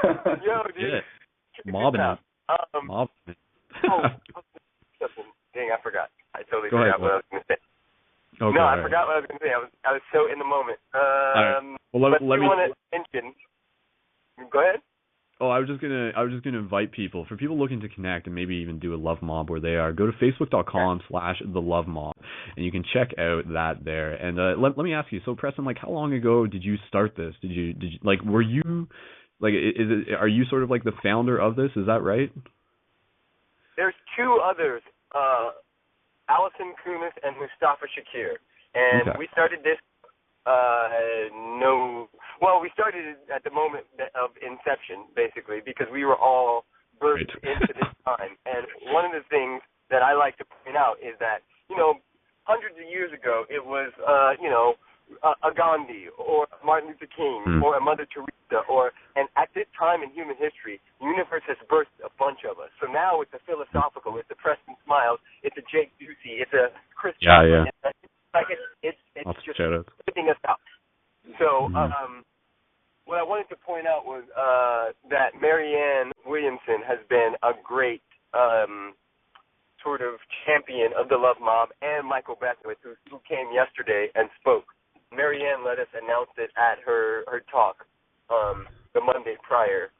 Yo, dude. Yeah. Mobbing it. Mobbing it. Dang, I forgot. I totally Go forgot ahead, what I was going to say. Okay, I forgot what I was going to say. I was so in the moment. Right. Well, let me want to mention. Go ahead. Oh, I was just gonna invite people, for people looking to connect and maybe even do a love mob where they are, go to facebook.com/thelovemob, and you can check out that there. And let me ask you, so Preston, like, how long ago did you start this? Did you like, were you like, are you sort of like the founder of this? Is that right? There's two others, Allison Kunis and Mustafa Shakir, and okay. We started this. We started it at the moment of inception, basically, because we were all birthed into this time. And one of the things that I like to point out is that, hundreds of years ago, it was, a Gandhi or Martin Luther King or a Mother Teresa, and at this time in human history, the universe has birthed a bunch of us. So now it's a philosophical, it's a Preston Smiles, it's a Jake Ducey, it's a Chris. Yeah. It's just putting us out. So what I wanted to point out was that Marianne Williamson has been a great sort of champion of the Love Mob, and Michael Beckwith, who came yesterday and spoke. Marianne let us announce it at her talk the Monday prior.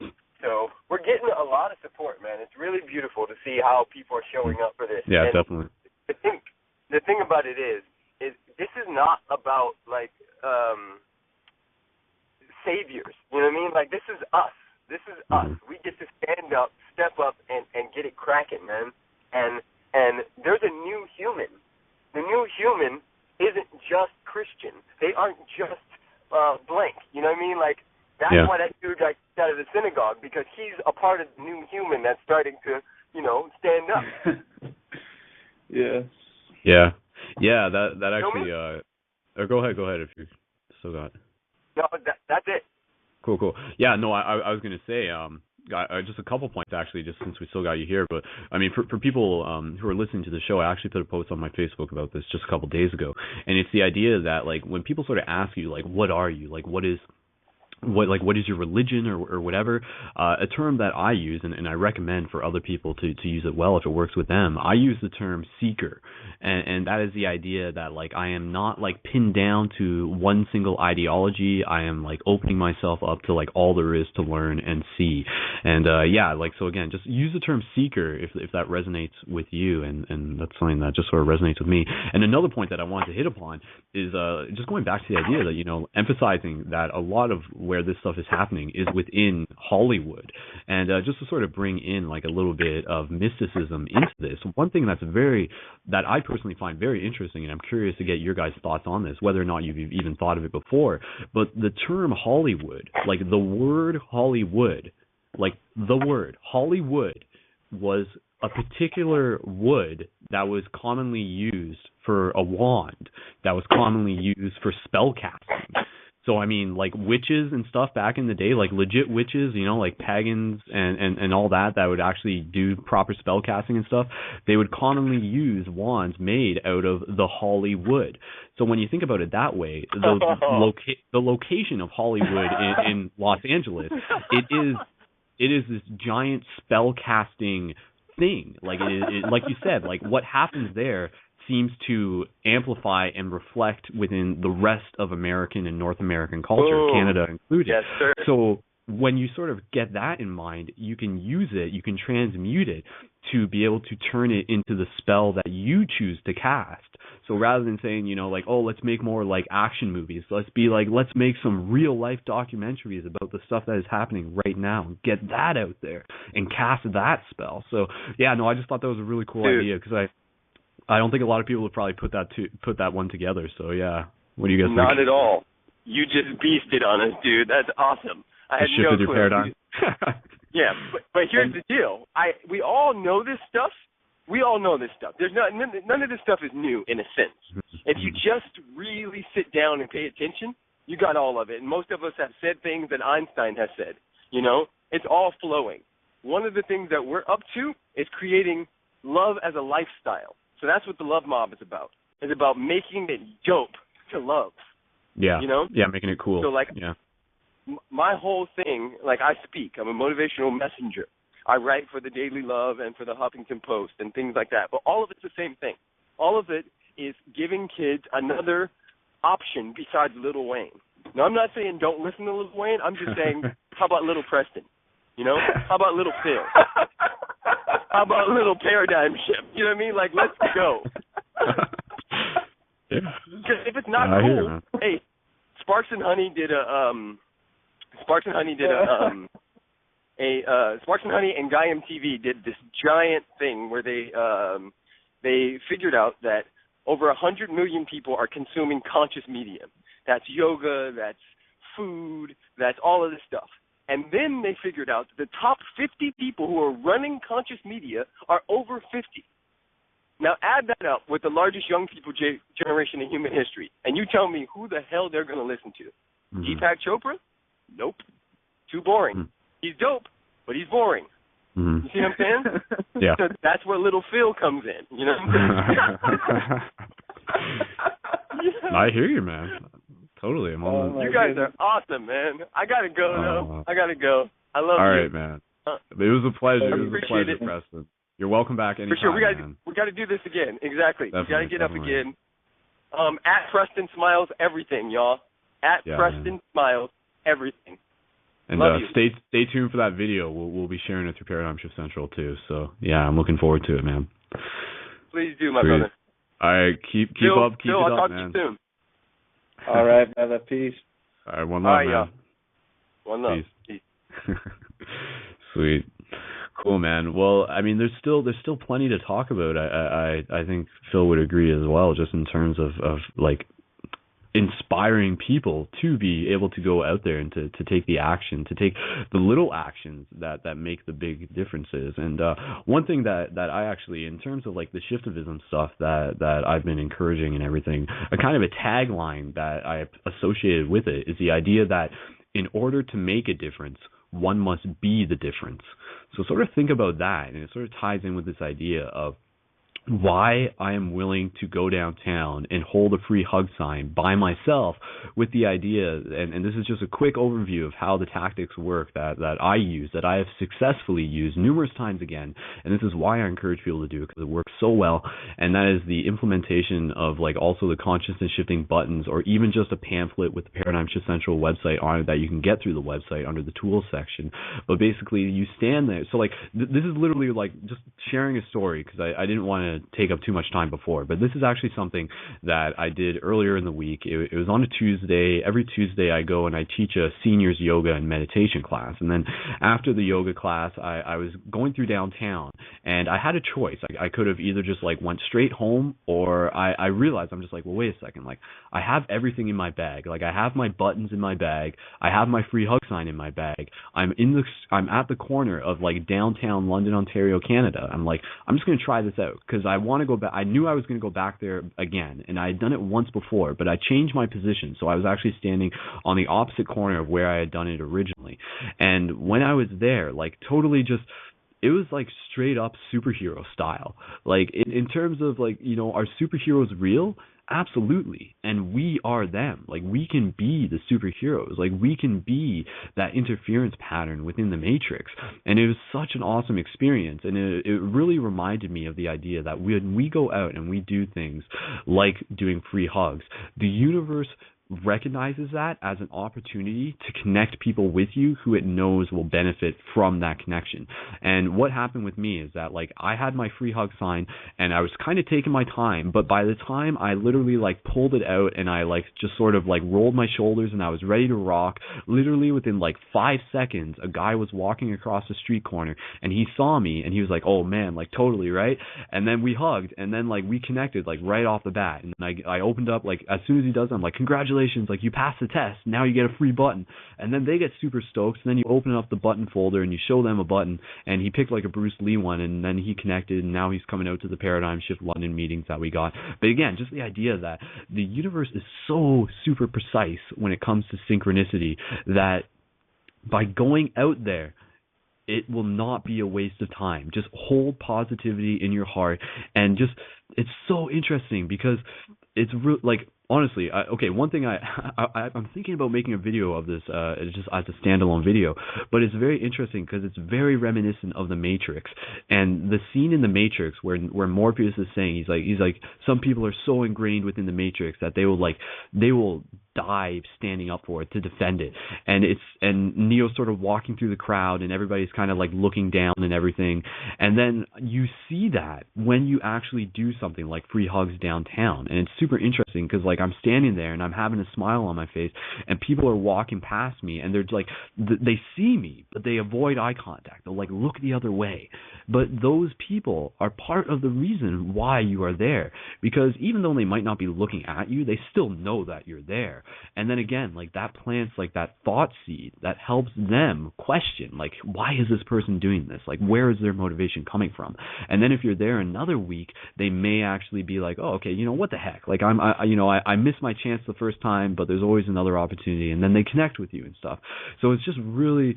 So we're getting a lot of support, man. It's really beautiful to see how people are showing up for this. Yeah, and definitely. The thing about it is this is not about, like, saviors. You know what I mean? Like, this is us. This is us. We get to stand up, step up, and get it cracking, man. And there's a new human. The new human isn't just Christian. They aren't just blank. You know what I mean? Like, that's why that dude got kicked out of the synagogue, because he's a part of the new human that's starting to, stand up. Yes. Yeah, that actually, go ahead if you still got it. No, that's it. Cool. Yeah, no, I was going to say, just a couple points, actually, just since we still got you here. But, I mean, for people who are listening to the show, I actually put a post on my Facebook about this just a couple days ago. And it's the idea that, like, when people sort of ask you, like, what are you? Like, what is your religion or whatever, a term that I use, and I recommend for other people to use it well if it works with them, I use the term seeker. And that is the idea that, like, I am not, like, pinned down to one single ideology. I am, like, opening myself up to, like, all there is to learn and see. And so again, just use the term seeker if that resonates with you, and that's something that just sort of resonates with me. And another point that I wanted to hit upon is just going back to the idea that, emphasizing that a lot of where where this stuff is happening is within Hollywood. And just to sort of bring in like a little bit of mysticism into this, one thing that I personally find very interesting, and I'm curious to get your guys' thoughts on this, whether or not you've even thought of it before, but the term Hollywood, like the word Hollywood, was a particular wood that was commonly used for a wand, that was commonly used for spell casting. So, I mean, like witches and stuff back in the day, like legit witches, you know, like pagans and all that would actually do proper spell casting and stuff, they would commonly use wands made out of the Hollywood. So when you think about it that way, the location of Hollywood in Los Angeles, it is this giant spell casting thing. Like like you said, like what happens there seems to amplify and reflect within the rest of American and North American culture, Canada included. Yes, sir. So when you sort of get that in mind, you can use it, you can transmute it to be able to turn it into the spell that you choose to cast. So rather than saying, you know, like, oh, let's make more like action movies, let's make some real life documentaries about the stuff that is happening right now and get that out there and cast that spell. So yeah, no, I just thought that was a really cool idea, because I don't think a lot of people would probably put that one together. So yeah, what do you guys think? Not at all. You just beasted on us, dude. That's awesome. I had shifted no your clue. paradigm. Yeah, but here's the deal. We all know this stuff. There's none of this stuff is new in a sense. If you just really sit down and pay attention, you got all of it. And most of us have said things that Einstein has said. You know, it's all flowing. One of the things that we're up to is creating love as a lifestyle. So that's what the Love Mob is about. It's about making it dope to love. Yeah. You know? Yeah, making it cool. So like, yeah. My whole thing, like I speak, I'm a motivational messenger. I write for the Daily Love and for the Huffington Post and things like that. But all of it's the same thing. All of it is giving kids another option besides Lil Wayne. Now, I'm not saying don't listen to Lil Wayne. I'm just saying, how about Little Preston? You know? How about Little Phil? How about a little paradigm shift? You know what I mean? Like, let's go. Yeah. Because if it's not cool, hey, Sparks and Honey and Guy MTV did this giant thing where they figured out that over 100 million people are consuming conscious media. That's yoga, that's food, that's all of this stuff. And then they figured out that the top 50 people who are running conscious media are over 50. Now add that up with the largest young people generation in human history, and you tell me who the hell they're going to listen to. Deepak Chopra? Nope. Too boring. He's dope, but he's boring. You see what I'm saying? Yeah. So that's where Little Phil comes in. You know what I'm saying? I hear you, man. Totally. You guys are awesome, man. I got to go, though. I got to go. I love you. All right, man. It was a pleasure. I It was a pleasure, Preston. You're welcome back anytime. For sure. We got to do this again. Exactly. Definitely, we got to get up again. At Preston Smiles everything, y'all. At Preston Smiles everything. And stay tuned for that video. We'll be sharing it through Paradigm Shift Central too. So yeah, I'm looking forward to it, man. Please do, my brother. All right, keep it Phil, up, I'll talk man. to you soon. All right, brother. Peace. All right, one love, man. Y'all. One love. Peace. Sweet. Cool, man. Well, I mean, there's still plenty to talk about. I think Phil would agree as well, just in terms of like inspiring people to be able to go out there and to take the action, to take the little actions that make the big differences. And one thing that I actually, in terms of like the shiftivism stuff that I've been encouraging and everything, a kind of a tagline that I associated with it is the idea that in order to make a difference, one must be the difference. So sort of think about that, and it sort of ties in with this idea of why I am willing to go downtown and hold a free hug sign by myself, with the idea, and this is just a quick overview of how the tactics work that I use, that I have successfully used numerous times again, and this is why I encourage people to do it, because it works so well, and that is the implementation of like also the consciousness shifting buttons, or even just a pamphlet with the Paradigm Shift Central website on it that you can get through the website under the tools section. But basically you stand there, so like this is literally like just sharing a story, because I didn't want to to take up too much time before, but this is actually something that I did earlier in the week. It was on a Tuesday. Every Tuesday I go and I teach a seniors yoga and meditation class. And then after the yoga class, I was going through downtown and I had a choice. I could have either just like went straight home, or I realized, I'm just like, well, wait a second. Like, I have everything in my bag. Like, I have my buttons in my bag. I have my free hug sign in my bag. I'm at the corner of like downtown London, Ontario, Canada. I'm like, I'm just going to try this out because I want to go back. I knew I was going to go back there again, and I had done it once before, but I changed my position. So I was actually standing on the opposite corner of where I had done it originally. And when I was there, like totally just, it was like straight up superhero style. Like in terms of like, you know, are superheroes real? Absolutely. And we are them. Like, we can be the superheroes. Like, we can be that interference pattern within the Matrix. And it was such an awesome experience. And it really reminded me of the idea that when we go out and we do things like doing free hugs, the universe recognizes that as an opportunity to connect people with you who it knows will benefit from that connection. And what happened with me is that, like, I had my free hug sign and I was kind of taking my time, but by the time I literally like pulled it out and I like just sort of like rolled my shoulders and I was ready to rock, literally within like 5 seconds a guy was walking across the street corner and he saw me and he was like, oh man, like totally, right? And then we hugged and then like we connected like right off the bat. And I opened up, like, as soon as he does, I'm like, congratulations, like you passed the test, now you get a free button. And then they get super stoked, and then you open up the button folder and you show them a button, and he picked like a Bruce Lee one, and then he connected, and now he's coming out to the Paradigm Shift London meetings that we got. But again, just the idea that the universe is so super precise when it comes to synchronicity that by going out there, it will not be a waste of time. Just hold positivity in your heart, and just, it's so interesting because it's like, honestly, one thing I'm thinking about making a video of this, just as a standalone video, but it's very interesting because it's very reminiscent of The Matrix. And the scene in The Matrix where Morpheus is saying, he's like, some people are so ingrained within the Matrix that they will die standing up for it to defend it. And Neo's sort of walking through the crowd and everybody's kind of like looking down and everything. And then you see that when you actually do something like free hugs downtown. And it's super interesting because like I'm standing there and I'm having a smile on my face and people are walking past me and they're like, they see me, but they avoid eye contact. They'll like look the other way. But those people are part of the reason why you are there, because even though they might not be looking at you, they still know that you're there. And then again, like that plants like that thought seed that helps them question, like, why is this person doing this? Like, where is their motivation coming from? And then if you're there another week, they may actually be like, oh, okay, you know, what the heck? Like I missed my chance the first time, but there's always another opportunity. And then they connect with you and stuff. So it's just really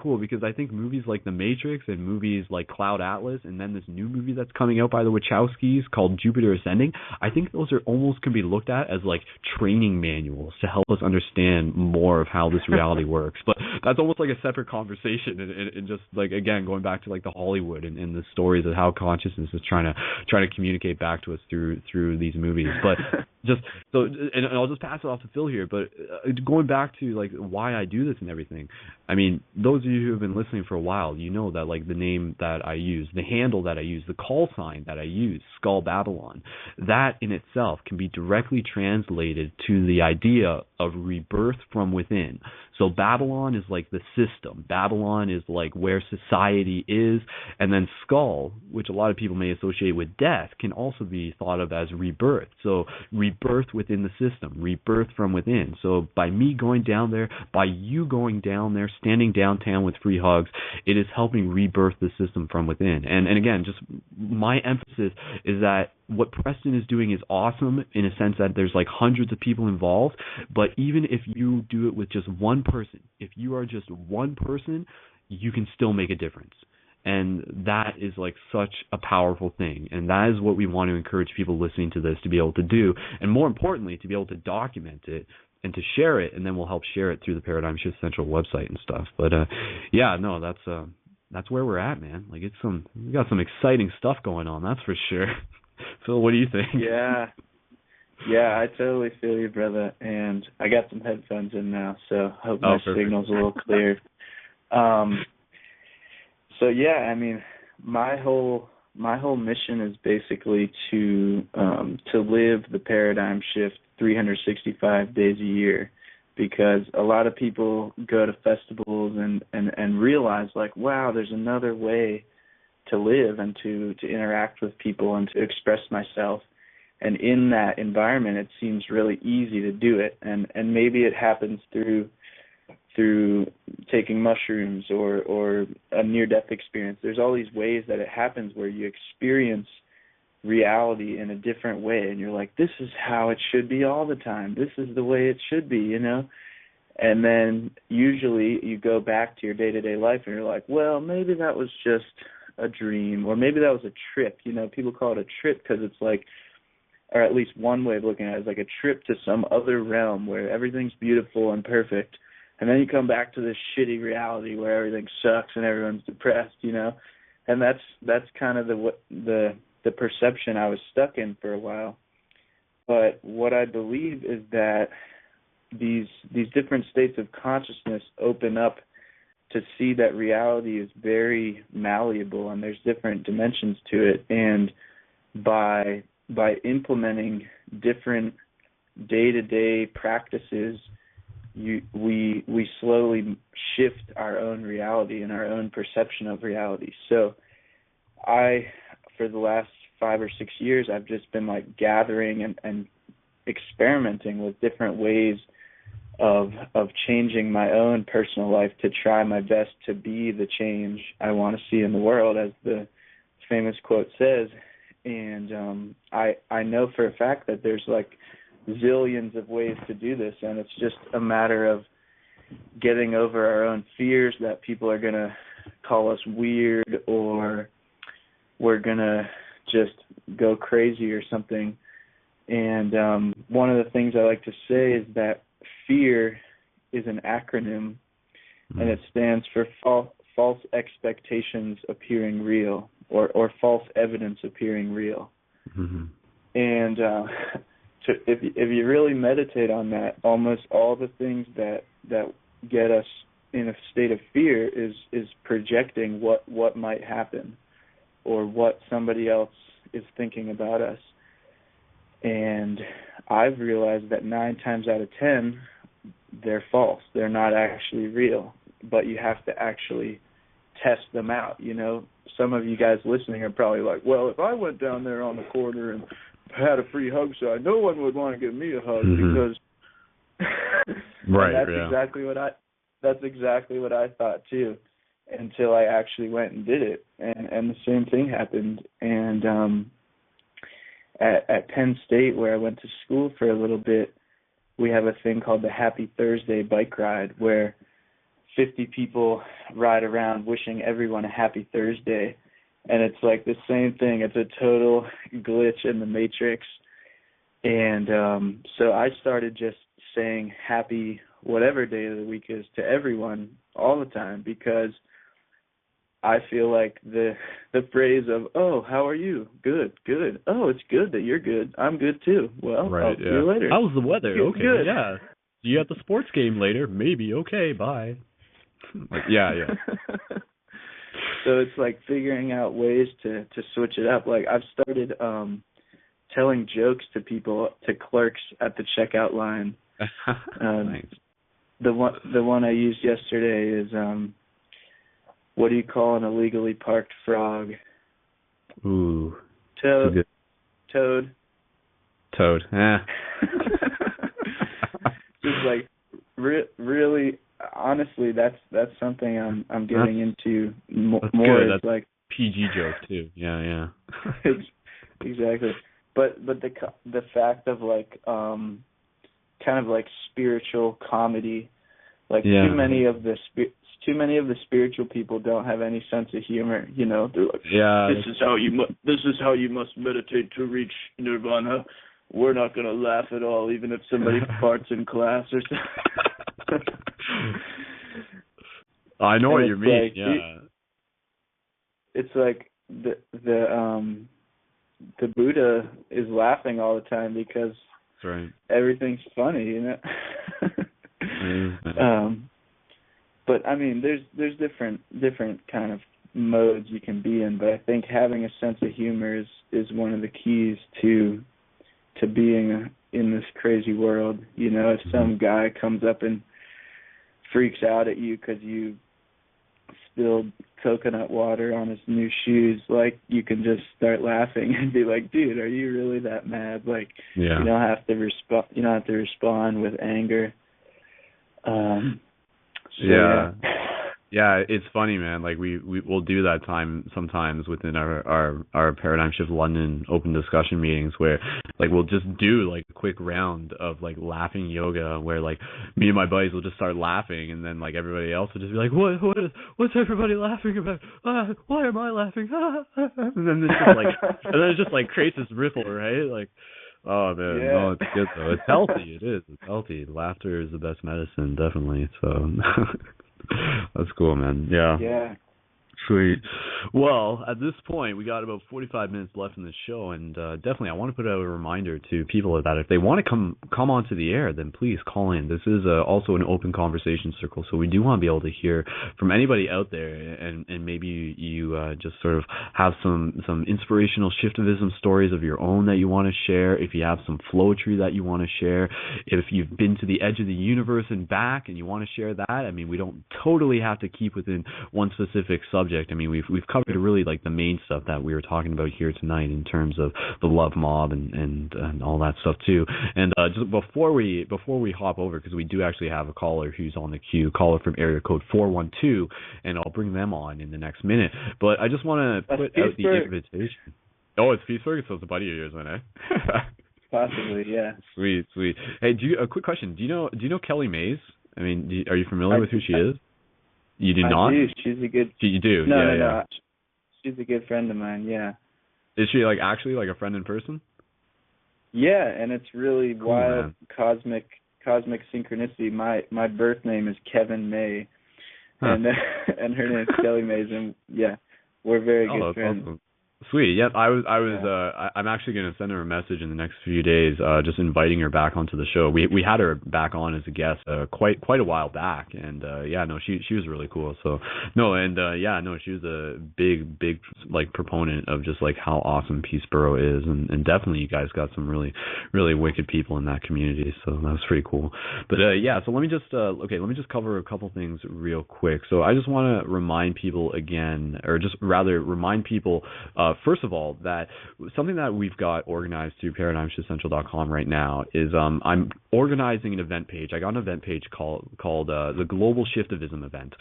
cool because I think movies like The Matrix and movies like Cloud Atlas and then this new movie that's coming out by the Wachowskis called Jupiter Ascending, I think those are almost can be looked at as like training manuals to help us understand more of how this reality works. But that's almost like a separate conversation and just like, again, going back to like the Hollywood and the stories of how consciousness is trying to communicate back to us through these movies. But just so, and I'll just pass it off to Phil here, but going back to like why I do this and everything, I mean, those of you who have been listening for a while, you know that like the name that I use, the handle that I use, the call sign that I use, Skull Babylon, that in itself can be directly translated to the idea of rebirth from within. So Babylon is like the system. Babylon is like where society is. And then skull, which a lot of people may associate with death, can also be thought of as rebirth. So rebirth within the system, rebirth from within. So by me going down there, by you going down there, standing downtown with free hugs, it is helping rebirth the system from within. And again, just my emphasis is that what Preston is doing is awesome in a sense that there's like hundreds of people involved, but even if you do it with just one person, if you are just one person, you can still make a difference. And that is like such a powerful thing. And that is what we want to encourage people listening to this to be able to do. And more importantly, to be able to document it and to share it. And then we'll help share it through the Paradigm Shift Central website and stuff. But yeah, no, that's where we're at, man. Like we got some exciting stuff going on. That's for sure. Phil, what do you think? Yeah, I totally feel you, brother. And I got some headphones in now, so hope my signal's a little clear. So yeah, I mean, my whole my whole mission is basically to live the paradigm shift 365 days a year, because a lot of people go to festivals and realize, like, wow, there's another way to live and to interact with people and to express myself. And in that environment, it seems really easy to do it. And maybe it happens through taking mushrooms or a near-death experience. There's all these ways that it happens where you experience reality in a different way, and you're like, this is how it should be all the time. This is the way it should be, you know? And then usually you go back to your day-to-day life and you're like, well, maybe that was just a dream, or maybe that was a trip. You know, people call it a trip because it's like, or at least one way of looking at it is like a trip to some other realm where everything's beautiful and perfect. And then you come back to this shitty reality where everything sucks and everyone's depressed, you know. And that's kind of the perception I was stuck in for a while. But what I believe is that these different states of consciousness open up to see that reality is very malleable and there's different dimensions to it. And by implementing different day-to-day practices, we slowly shift our own reality and our own perception of reality. So for the last 5 or 6 years, I've just been like gathering and experimenting with different ways of changing my own personal life to try my best to be the change I want to see in the world, as the famous quote says. And I know for a fact that there's like zillions of ways to do this, and it's just a matter of getting over our own fears that people are going to call us weird or we're going to just go crazy or something. And one of the things I like to say is that fear is an acronym, and it stands for false expectations appearing real, or false evidence appearing real. Mm-hmm. And if you really meditate on that, almost all the things that get us in a state of fear is projecting what might happen or what somebody else is thinking about us. And I've realized that 9 times out of 10, they're false. They're not actually real. But you have to actually test them out. You know, some of you guys listening are probably like, well, if I went down there on the corner and had a free hug sign, no one would want to give me a hug because right, that's exactly what I thought too, until I actually went and did it, and the same thing happened. And at Penn State, where I went to school for a little bit, we have a thing called the Happy Thursday bike ride, where 50 people ride around wishing everyone a happy Thursday. And it's like the same thing. It's a total glitch in the matrix. And so I started just saying happy whatever day of the week is to everyone all the time, because I feel like the phrase of, oh, how are you? Good. Oh, it's good that you're good. I'm good too. Well, right, I'll see you later. How's the weather? Okay, good. Yeah. See you at the sports game later. Maybe. Okay, bye. Yeah. So it's like figuring out ways to switch it up. Like I've started telling jokes to people, to clerks at the checkout line. Nice. The one I used yesterday is, what do you call an illegally parked frog? Ooh. Toad. Toad. Just like really, honestly, that's something I'm getting into more. Good. That's like PG joke too. Yeah. Exactly. But the fact of like kind of like spiritual comedy, like too many of the spiritual people don't have any sense of humor. You know, they're like, this is how you must meditate to reach nirvana. We're not gonna laugh at all, even if somebody farts in class or something. I know what you mean. Like, it's like the Buddha is laughing all the time because that's right. Everything's funny, you know. But I mean, there's different kind of modes you can be in, but I think having a sense of humor is one of the keys to being in this crazy world. You know, if some guy comes up and freaks out at you because you spilled coconut water on his new shoes, like, you can just start laughing and be like, dude, are you really that mad? Like, you don't have to respond with anger. Yeah, it's funny, man. Like we'll do that time sometimes within our Paradigm Shift London open discussion meetings, where like we'll just do like a quick round of like laughing yoga, where like me and my buddies will just start laughing, and then like everybody else will just be like, what's everybody laughing about? Why am I laughing? And then it just like creates this ripple, right? Like, oh man, no, it's good though. It's healthy. It is. It's healthy. Laughter is the best medicine, definitely. So. That's cool, man. Yeah. Sweet. Well, at this point, we got about 45 minutes left in the show, and definitely I want to put out a reminder to people that if they want to come onto the air, then please call in. This is also an open conversation circle, so we do want to be able to hear from anybody out there, and maybe you just sort of have some inspirational shiftivism stories of your own that you want to share, if you have some flowetry that you want to share, if you've been to the edge of the universe and back and you want to share that. I mean, we don't totally have to keep within one specific subject. I mean, we've covered really like the main stuff that we were talking about here tonight in terms of the love mob and all that stuff too. And just before we hop over, because we do actually have a caller who's on the queue, caller from area code 412, and I'll bring them on in the next minute. But I just want to put out the invitation. Oh, it's Peaceburg, so it's a buddy of yours, man, eh? Possibly, yeah. Sweet. Hey, a quick question. Do you know Kelly Mays? I mean, are you familiar with who she is? You do not? I do. She's a good... You do? No. She's a good friend of mine, yeah. Is she like actually like a friend in person? Yeah, and it's really cool, wild, man. cosmic synchronicity. My birth name is Kevin May, and her name is Kelly Mays, and yeah, we're very good friends. Awesome. Sweet. Yep. I'm actually going to send her a message in the next few days, just inviting her back onto the show. We had her back on as a guest quite a while back, and she was really cool. So she was a big like proponent of just like how awesome Peaceboro is, and definitely you guys got some really really wicked people in that community. So that was pretty cool. But so let me just cover a couple things real quick. So I just want to remind people again, or just rather remind people. First of all, that something that we've got organized through ParadigmShiftCentral.com right now is I'm organizing an event page. I got an event page called the Global Shiftivism Event.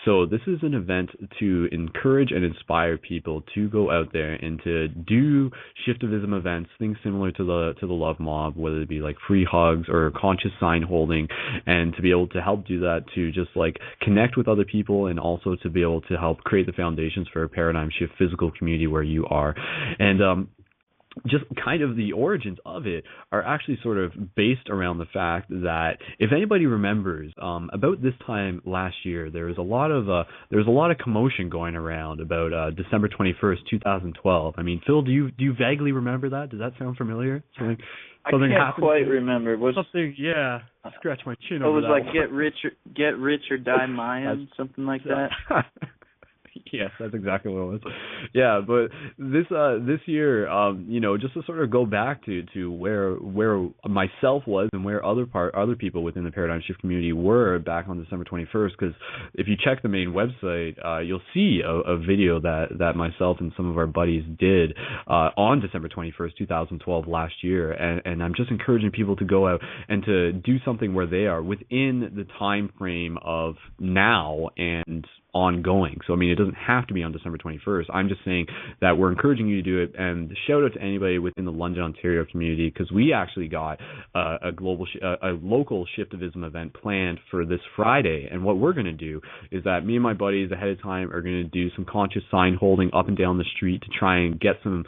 So this is an event to encourage and inspire people to go out there and to do shiftivism events, things similar to the Love Mob, whether it be like free hugs or conscious sign holding, and to be able to help do that, to just like connect with other people, and also to be able to help create the foundations for a paradigm shift physical community where you are. And just kind of the origins of it are actually sort of based around the fact that if anybody remembers, about this time last year, there was a lot of commotion going around about December 21st, 2012. I mean, Phil, do you vaguely remember that? Does that sound familiar? Something I can't happened? Quite remember. Something, yeah. Scratch my chin over that. It was like get rich or die Mayan, something like that. Yes, that's exactly what it was. Yeah, but this year, just to sort of go back to where myself was and where other people within the Paradigm Shift community were back on December 21st, because if you check the main website, you'll see a video that myself and some of our buddies did on December 21st, 2012 last year, and I'm just encouraging people to go out and to do something where they are within the time frame of now and ongoing. So, I mean, it doesn't have to be on December 21st. I'm just saying that we're encouraging you to do it, and shout out to anybody within the London, Ontario community, because we actually got a local shiftivism event planned for this Friday. And what we're going to do is that me and my buddies ahead of time are going to do some conscious sign holding up and down the street to try and get some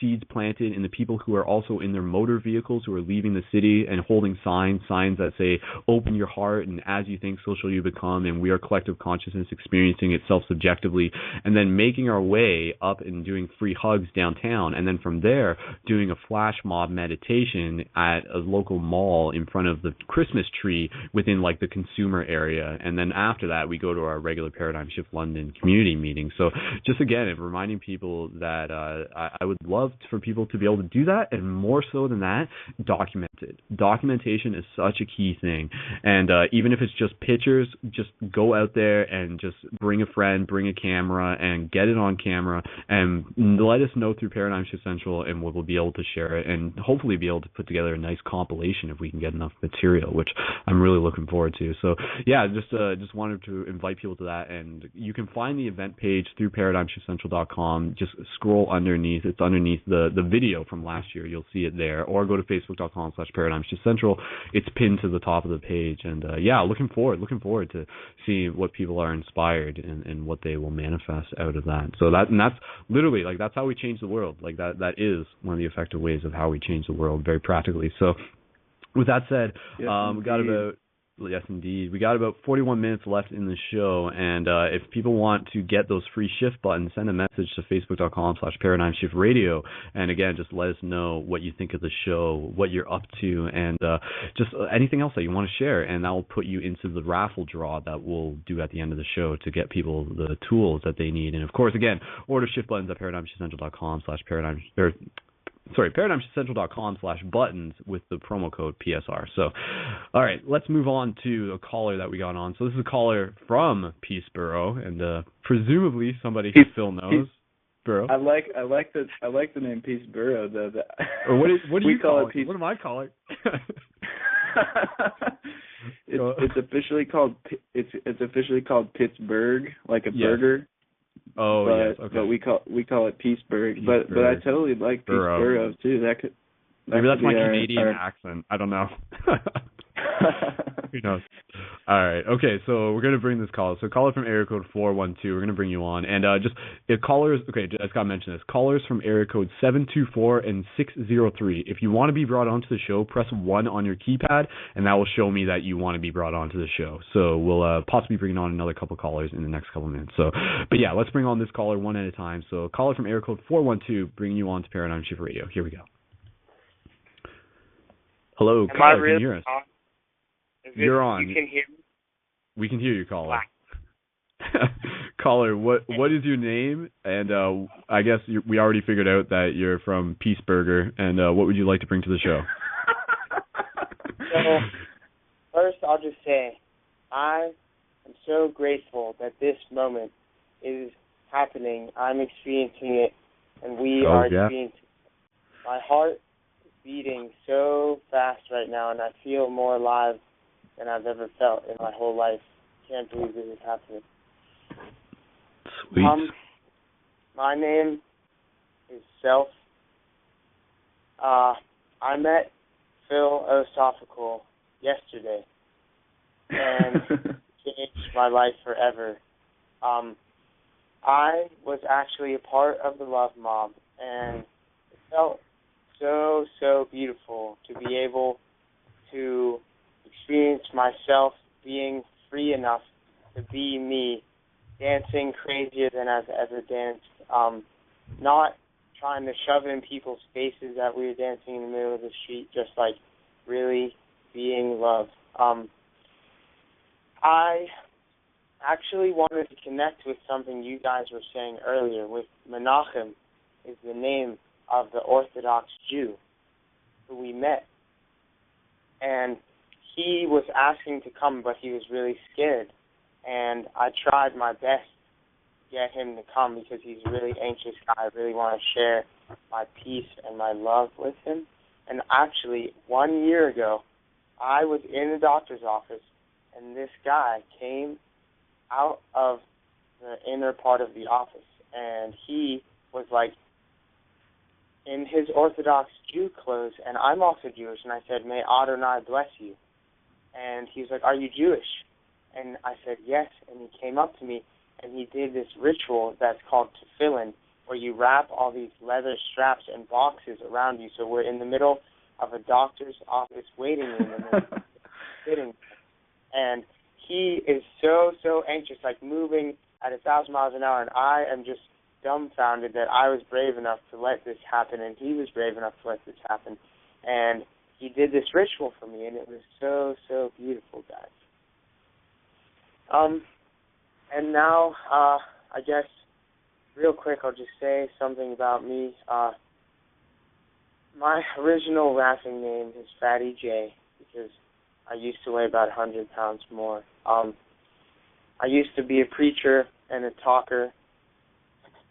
seeds planted in the people who are also in their motor vehicles who are leaving the city and holding signs that say, open your heart, and as you think, so shall you become, and we are collective consciousness experiencing it self-subjectively, and then making our way up and doing free hugs downtown, and then from there doing a flash mob meditation at a local mall in front of the Christmas tree within like the consumer area, and then after that we go to our regular Paradigm Shift London community meeting. So just again, reminding people that I would love for people to be able to do that, and more so than that, document it. Documentation is such a key thing, and even if it's just pictures, just go out there and just bring a friend, bring a camera, and get it on camera, and let us know through Paradigm Shift Central, and we'll be able to share it, and hopefully be able to put together a nice compilation if we can get enough material, which I'm really looking forward to. So yeah, just wanted to invite people to that, and you can find the event page through ParadigmShiftCentral.com. Just scroll underneath; it's underneath the video from last year. You'll see it there, or go to Facebook.com/ParadigmShiftCentral. It's pinned to the top of the page, and yeah, looking forward to seeing what people are inspired and what they will manifest out of that. So that's literally like that's how we change the world. Like that is one of the effective ways of how we change the world very practically. So with that said, we got about Yes, indeed. We got about 41 minutes left in the show, and if people want to get those free shift buttons, send a message to facebook.com/ParadigmShiftRadio, and again, just let us know what you think of the show, what you're up to, and just anything else that you want to share, and that will put you into the raffle draw that we'll do at the end of the show to get people the tools that they need. And of course, again, order shift buttons at ParadigmShiftCentral.com/buttons with the promo code PSR. So, all right, let's move on to a caller that we got on. So this is a caller from Peaceboro, and presumably somebody who Phil knows. Borough. I like the name Peaceboro though. Or what do you call it? What am I calling? It's officially called Pittsburgh, like a burger. Oh, but, yes. Okay. But we call it Peaceburg. But I totally like Peaceboro too. Maybe that's my Canadian accent. I don't know. Who knows? All right. Okay. So we're gonna bring this caller. So caller from area code 412. We're gonna bring you on. And just if callers. Okay. I just gotta mention this. Callers from area code 724 and 603. If you want to be brought onto the show, press 1 on your keypad, and that will show me that you want to be brought onto the show. So we'll possibly bring on another couple callers in the next couple minutes. So, but yeah, let's bring on this caller one at a time. So caller from area code 412, bringing you on to Paradigm Shift Radio. Here we go. Hello, caller. Can you hear us? You're on. You can hear me? We can hear you, caller. Wow. Caller, what is your name? And I guess we already figured out that you're from Peaceburger. And what would you like to bring to the show? So, first, I'll just say I am so grateful that this moment is happening. I'm experiencing it, and we are experiencing it. My heart is beating so fast right now, and I feel more alive than I've ever felt in my whole life. Can't believe this is happening. Sweet. My name is Self. I met Phil Osophical yesterday, and changed my life forever. I was actually a part of the Love Mob, and it felt so beautiful to be able to experience myself being free enough to be me, dancing crazier than I've ever danced, not trying to shove in people's faces that we were dancing in the middle of the street, just like really being love. I actually wanted to connect with something you guys were saying earlier. With Menachem is the name of the Orthodox Jew who we met, and he was asking to come, but he was really scared, and I tried my best to get him to come because he's a really anxious guy. I really want to share my peace and my love with him. And actually, 1 year ago, I was in the doctor's office, and this guy came out of the inner part of the office, and he was like in his Orthodox Jew clothes, and I'm also Jewish, and I said, "May Adonai bless you." And he was like, "Are you Jewish?" And I said, "Yes." And he came up to me, and he did this ritual that's called tefillin, where you wrap all these leather straps and boxes around you. So we're in the middle of a doctor's office waiting room, and sitting, and he is so anxious, like moving at 1,000 miles an hour, and I am just dumbfounded that I was brave enough to let this happen, and he was brave enough to let this happen. And he did this ritual for me, and it was so beautiful, guys. And now, I guess, real quick, I'll just say something about me. My original rapping name is Fatty J, because I used to weigh about 100 pounds more. I used to be a preacher and a talker,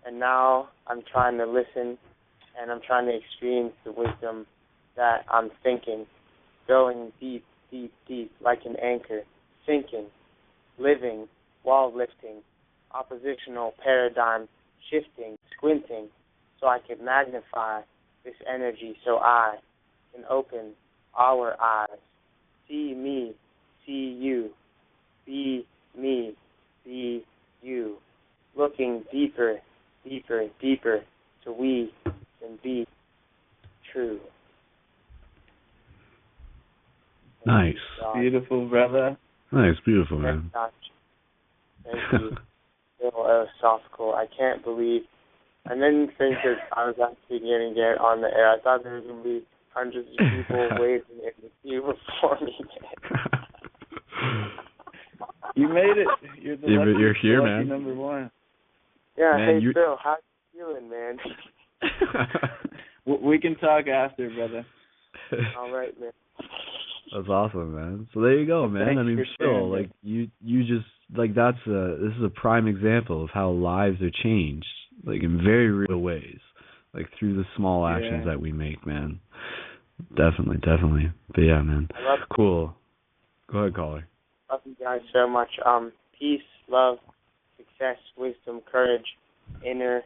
and now I'm trying to listen, and I'm trying to experience the wisdom that I'm thinking, going deep, like an anchor, thinking, living while lifting, oppositional paradigm shifting, squinting, so I can magnify this energy so I can open our eyes, see me, see you, be me, be you, looking deeper, so we can be true. Nice. Beautiful, brother. Nice, beautiful, man. Thank you. So philosophical. I can't believe. I didn't think that I was actually going to get on the air. I thought there were going to be hundreds of people waiting in the queue before me. You made it. You're here, lucky man. Number one. Yeah. Man, hey, Phil, how you feeling, man? We can talk after, brother. All right, man. That's awesome, man. So there you go, man. Thanks I mean, for Phil, sharing, like you just like this is a prime example of how lives are changed, like in very real ways, like through the small actions that we make, man. Definitely. But yeah, man. Cool. Go ahead, caller. Love you guys so much. Peace, love, success, wisdom, courage, inner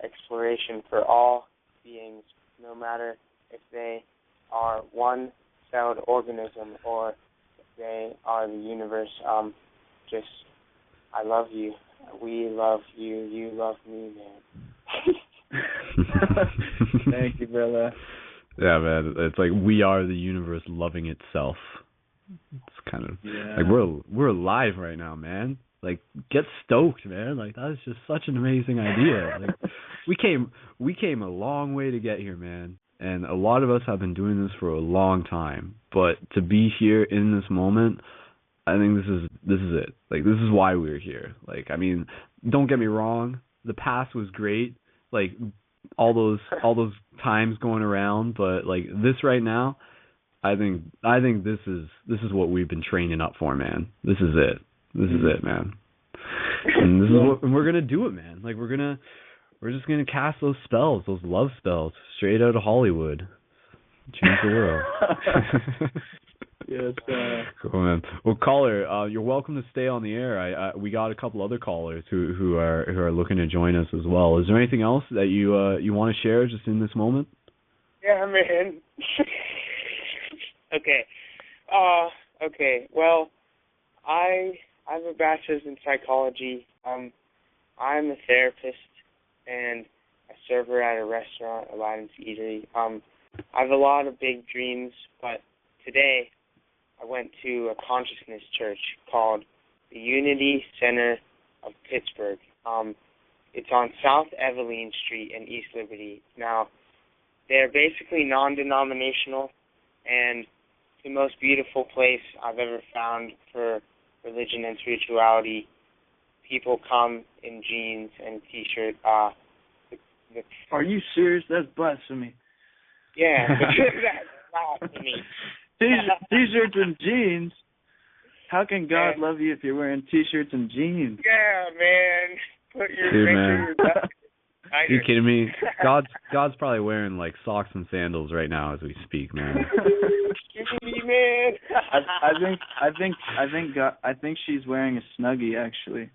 exploration for all beings, no matter if they are one-celled organism or if they are the universe. I love you. We love you. You love me, man. Thank you, brother. Yeah, man. It's like we are the universe loving itself. It's kind of like we're alive right now, man. Like, get stoked, man. Like, that is just such an amazing idea. Like, we came a long way to get here, man. And a lot of us have been doing this for a long time. But to be here in this moment, I think this is it. Like, this is why we're here. Like, I mean, don't get me wrong. The past was great. Like, all those times going around. But like this right now, I think this is what we've been training up for, man. This is it. This is it, man. And this is what, and we're gonna do it, man. Like we're just gonna cast those spells, those love spells, straight out of Hollywood. Change the world. Yes, cool, man. Well, caller, you're welcome to stay on the air. We got a couple other callers who are looking to join us as well. Is there anything else that you want to share just in this moment? Yeah, man. Okay. Okay. Well, I have a bachelor's in psychology. I'm a therapist and a server at a restaurant, Aladdin's Eatery. I have a lot of big dreams, but today I went to a consciousness church called the Unity Center of Pittsburgh. It's on South Eveline Street in East Liberty. Now, they're basically non-denominational, and the most beautiful place I've ever found for religion and spirituality. People come in jeans and T-shirt. Are you serious? That's blasphemy. Yeah, that's blasphemy. T-shirts and jeans? How can God love you if you're wearing T-shirts and jeans? Yeah, man. Put your Dude, man. Are you kidding me? God's probably wearing like socks and sandals right now as we speak, man. Man. I think she's wearing a Snuggie actually.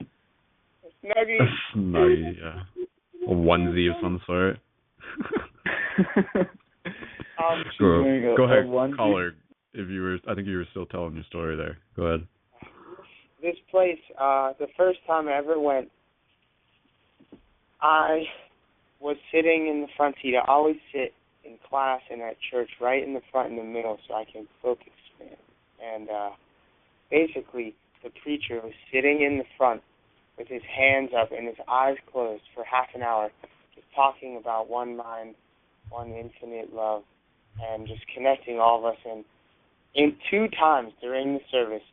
A Snuggie. A Snuggie, yeah. A onesie of some sort. Go ahead, caller. I think you were still telling your story there. Go ahead. This place, the first time I ever went, I was sitting in the front seat. I always sit in class and at church right in the front in the middle so I can focus, man. And basically, the preacher was sitting in the front with his hands up and his eyes closed for half an hour, just talking about one mind, one infinite love, and just connecting all of us. And in 2 times during the service,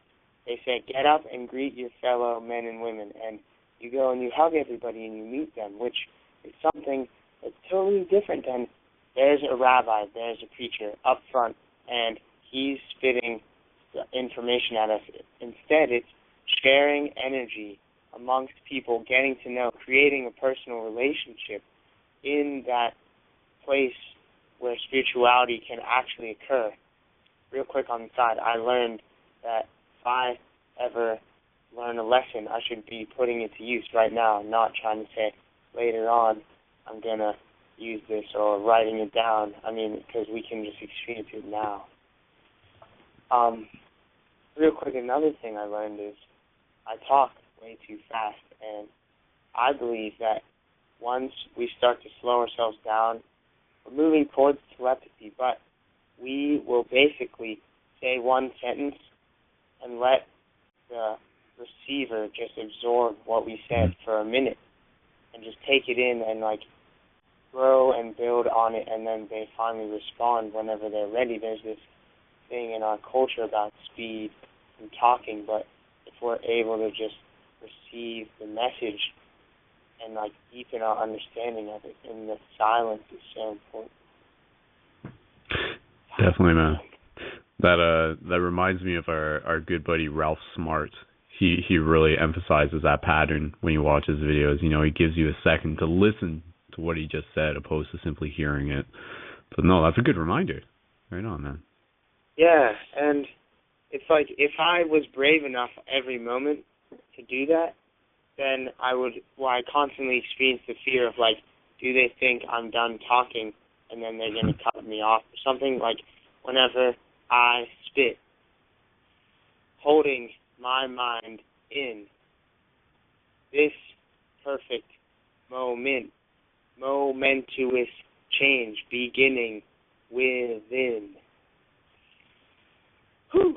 they said, get up and greet your fellow men and women. And you go and you hug everybody and you meet them, which is something that's totally different than there's a rabbi, there's a preacher up front, and he's spitting information at us. Instead, it's sharing energy amongst people, getting to know, creating a personal relationship in that place where spirituality can actually occur. Real quick on the side, I learned that if I ever learn a lesson, I should be putting it to use right now, not trying to say later on I'm going to use this or writing it down. I mean, because we can just experience it now. Real quick, another thing I learned is I talk way too fast, and I believe that once we start to slow ourselves down, we're moving towards telepathy, but we will basically say one sentence and let the receiver just absorb what we said for a minute and just take it in and like grow and build on it, and then they finally respond whenever they're ready. There's this thing in our culture about speed and talking, but if we're able to just receive the message and like deepen our understanding of it, and the silence is so important. Definitely, man. That reminds me of our good buddy Ralph Smart. He really emphasizes that pattern when you watch his videos. You know, he gives you a second to listen to what he just said, opposed to simply hearing it. But no, that's a good reminder. Right on, man. Yeah, and it's like if I was brave enough every moment to do that, then I would. Well, I constantly experience the fear of like, do they think I'm done talking and then they're going to cut me off or something? Like whenever I spit, holding my mind in this perfect moment, momentous change beginning within. Whew.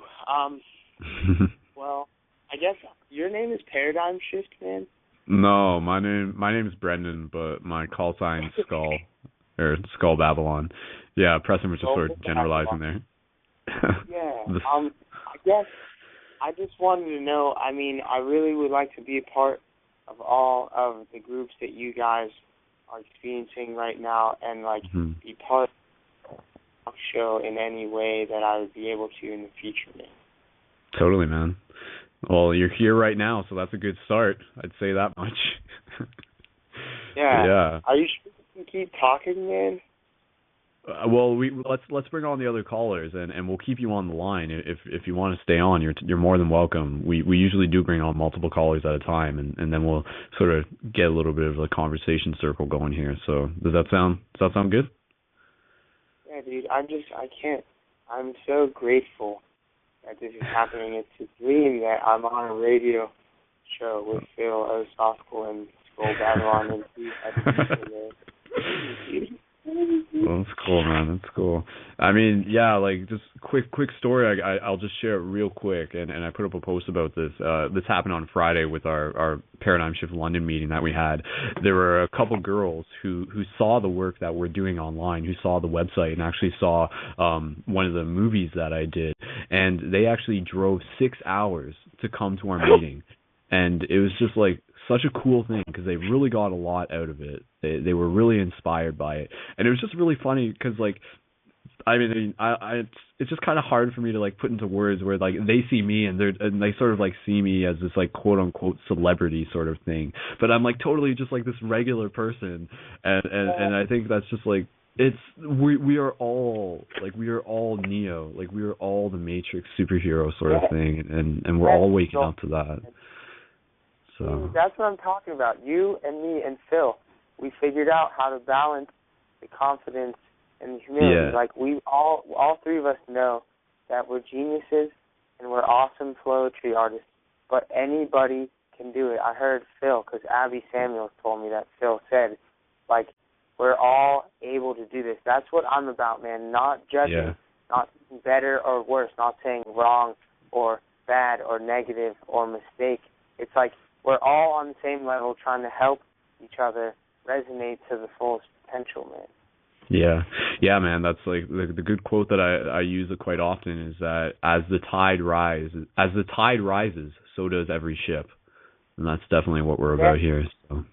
Well, I guess your name is Paradigm Shift, man? No, my name is Brendan, but my call sign's Skull, or Skull Babylon. Yeah, Preston was just sort of generalizing there. Yeah, I guess I just wanted to know, I mean, I really would like to be a part of all of the groups that you guys are experiencing right now, and like be part of the show in any way that I would be able to in the future, man. Totally, man. Well, you're here right now, so that's a good start. I'd say that much. Yeah. Are you sure you can keep talking, man? Well, let's bring on the other callers, and we'll keep you on the line. If you want to stay on, you're more than welcome. We usually do bring on multiple callers at a time, and then we'll sort of get a little bit of a conversation circle going here. So does that sound good? Yeah, dude. I can't. I'm so grateful that this is happening. It's a dream that I'm on a radio show with Phil Osofsky and Skull Babylon and Well, that's cool, man. That's cool. I mean, yeah, like just quick story. I'll just share it real quick, and I put up a post about this. This happened on Friday with our Paradigm Shift London meeting that we had. There were a couple girls who saw the work that we're doing online, who saw the website, and actually saw one of the movies that I did, and they actually drove 6 hours to come to our meeting, and it was just like such a cool thing because they really got a lot out of it. They were really inspired by it, and it was just really funny because like, I mean, it's just kind of hard for me to like put into words where like they see me and they sort of like see me as this like quote unquote celebrity sort of thing, but I'm like totally just like this regular person, and I think that's just like we are all Neo, like we are all the Matrix superhero sort of thing, and we're all waking up to that. So that's what I'm talking about. You and me and Phil, we figured out how to balance the confidence and the humility. Yeah. Like we all three of us know that we're geniuses and we're awesome poetry artists, but anybody can do it. I heard Phil, because Abby Samuels told me that Phil said, like, we're all able to do this. That's what I'm about, man. Not judging, not better or worse, not saying wrong or bad or negative or mistake. It's like we're all on the same level trying to help each other resonate to the fullest potential, man. Yeah, man. That's like the good quote that I use it quite often is that as the tide rises, so does every ship, and that's definitely what we're about here. So.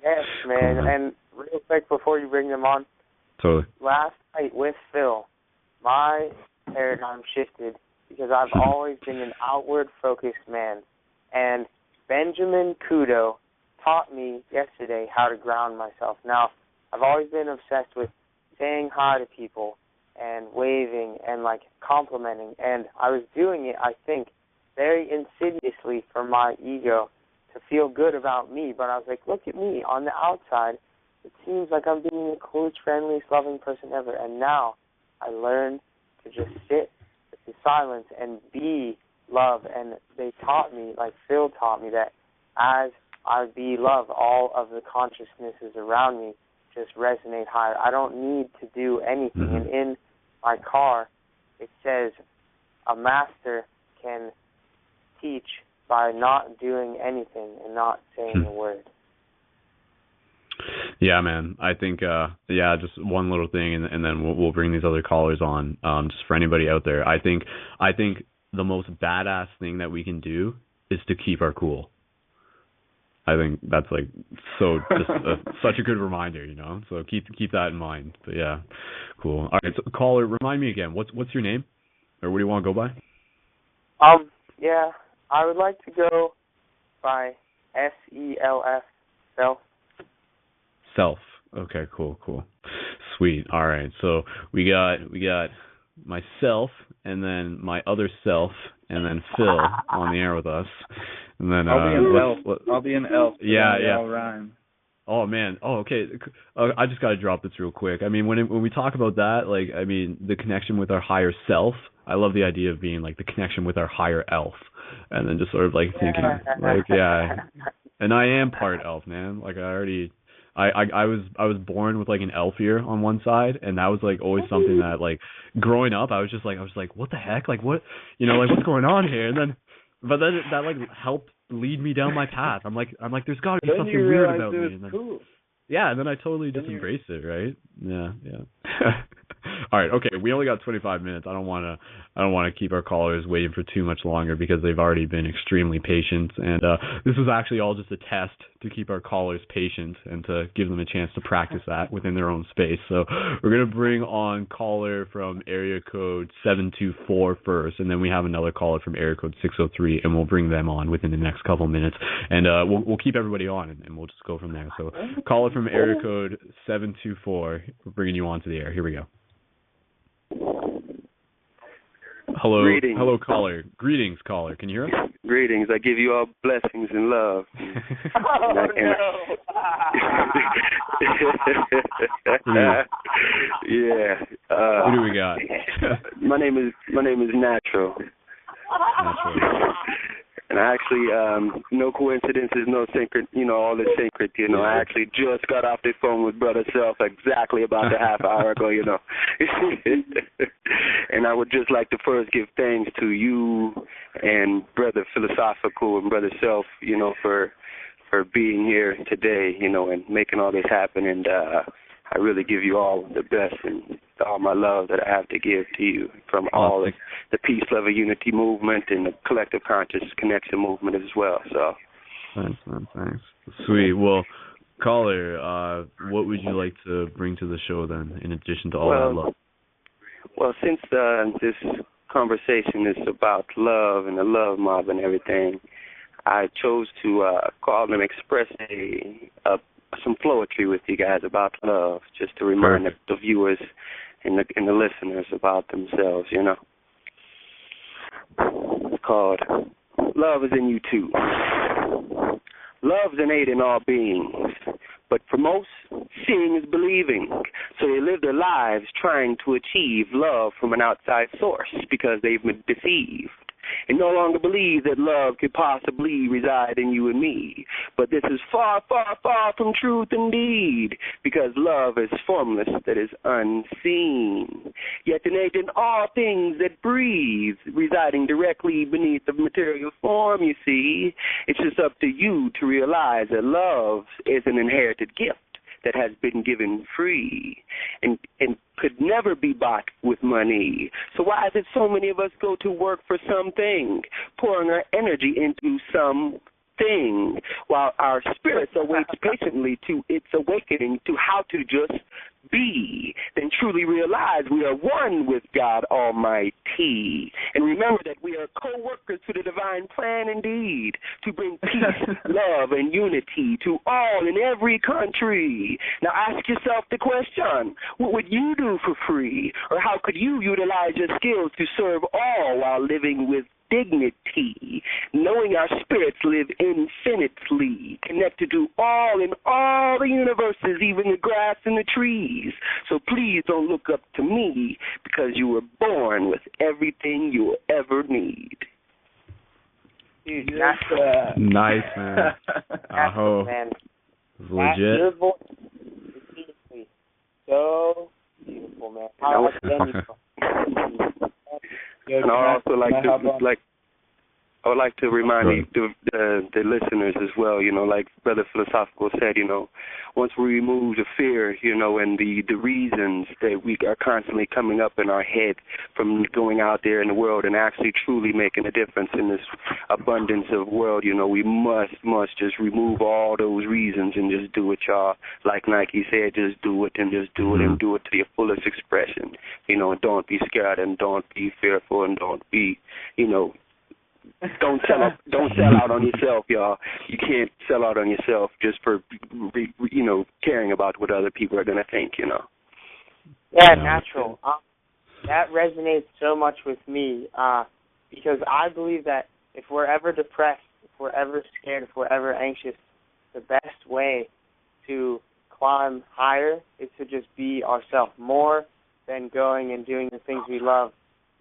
Yes, man. Cool, man. And real quick before you bring them on, totally. Last night with Phil, my paradigm shifted because I've always been an outward-focused man, and Benjamin Kudo taught me yesterday how to ground myself. Now, I've always been obsessed with saying hi to people and waving and, like, complimenting, and I was doing it, I think, very insidiously for my ego to feel good about me, but I was like, look at me. On the outside, it seems like I'm being the coolest, friendliest, loving person ever, and now I learned to just sit with the silence and be love, and they taught me, like Phil taught me, that as I be love, all of the consciousnesses around me just resonate higher. I don't need to do anything. Mm-hmm. And in my car, it says a master can teach by not doing anything and not saying a word. Yeah, man. I think, just one little thing, and then we'll bring these other callers on. Just for anybody out there, I think the most badass thing that we can do is to keep our cool. I think that's like such a good reminder, you know. So keep that in mind. But yeah, cool. All right, so caller, remind me again. What's your name, or what do you want to go by? Yeah, I would like to go by SELF. Self. Self. Okay, cool. Sweet. All right. So we got myself, and then my other self, and then Phil on the air with us. And then I'll be an elf. Yeah. All rhyme. Oh man. Oh, okay. I just gotta drop this real quick. I mean, when we talk about that, like, I mean, the connection with our higher self. I love the idea of being like the connection with our higher elf, and then just sort of like thinking, like, yeah. And I am part elf, man. Like I was born with like an elf ear on one side, and that was like always something that, like, growing up, I was like, what the heck? Like, what, you know, like, what's going on here? And then, but then that like helped lead me down my path. I'm like, there's got to be something weird about me. And then, cool. Yeah, and then I totally just embraced it, right? Yeah. All right, okay. We only got 25 minutes. I don't want to keep our callers waiting for too much longer because they've already been extremely patient. And this is actually all just a test to keep our callers patient and to give them a chance to practice that within their own space. So we're gonna bring on caller from area code 724 first, and then we have another caller from area code 603, and we'll bring them on within the next couple minutes. And we'll keep everybody on, and we'll just go from there. So caller from area code 724, we're bringing you on to the air. Here we go. Hello. Greetings. Hello, caller. Greetings, caller. Can you hear us? Greetings. I give you all blessings and love. Yeah. Who do we got? My name is Natural. Natural. And I actually, no coincidences, no sacred, all is sacred, I actually just got off the phone with Brother Self exactly about a half hour ago, And I would just like to first give thanks to you and Brother Philosophical and Brother Self, for being here today, and making all this happen. And I really give you all the best and all my love that I have to give to you from all of the Peace, Love, and Unity movement and the Collective Conscious Connection movement as well. So, thanks. Sweet. Well, caller, what would you like to bring to the show then, in addition to all that love? Well, since this conversation is about love and the love mob and everything, I chose to call and express some poetry with you guys about love, just to remind the viewers and the listeners about themselves, It's called Love is in You Too. Love's innate in all beings, but for most, seeing is believing. So they live their lives trying to achieve love from an outside source because they've been deceived. and no longer believe that love could possibly reside in you and me. But this is far, far, far from truth indeed, because love is formless, that is unseen, yet innate in all things that breathe, residing directly beneath the material form, you see. It's just up to you to realize that love is an inherited gift that has been given free and could never be bought with money. So why is it so many of us go to work for something, pouring our energy into something, while our spirits await patiently to its awakening to how to just be, then truly realize we are one with God Almighty. And remember that we are co-workers to the divine plan indeed, to bring peace, love, and unity to all in every country. Now ask yourself the question, what would you do for free? Or how could you utilize your skills to serve all while living with dignity, knowing our spirits live infinitely, connected to all in all the universes, even the grass and the trees. So please don't look up to me, because you were born with everything you will ever need. Dude, nice, man. Aho. Legit. Your voice is beautifully so beautiful, man. How much And I also I would like to remind the listeners as well, like Brother Philosophical said, once we remove the fear, and the reasons that we are constantly coming up in our head from going out there in the world and actually truly making a difference in this abundance of world, we must just remove all those reasons and just do it, y'all. Like Nike said, just do it and just do it and do it to your fullest expression. Don't be scared and don't be fearful and don't be, don't sell out on yourself, y'all. You can't sell out on yourself just for, caring about what other people are going to think, Yeah, natural. That resonates so much with me because I believe that if we're ever depressed, if we're ever scared, if we're ever anxious, the best way to climb higher is to just be ourselves more than going and doing the things we love.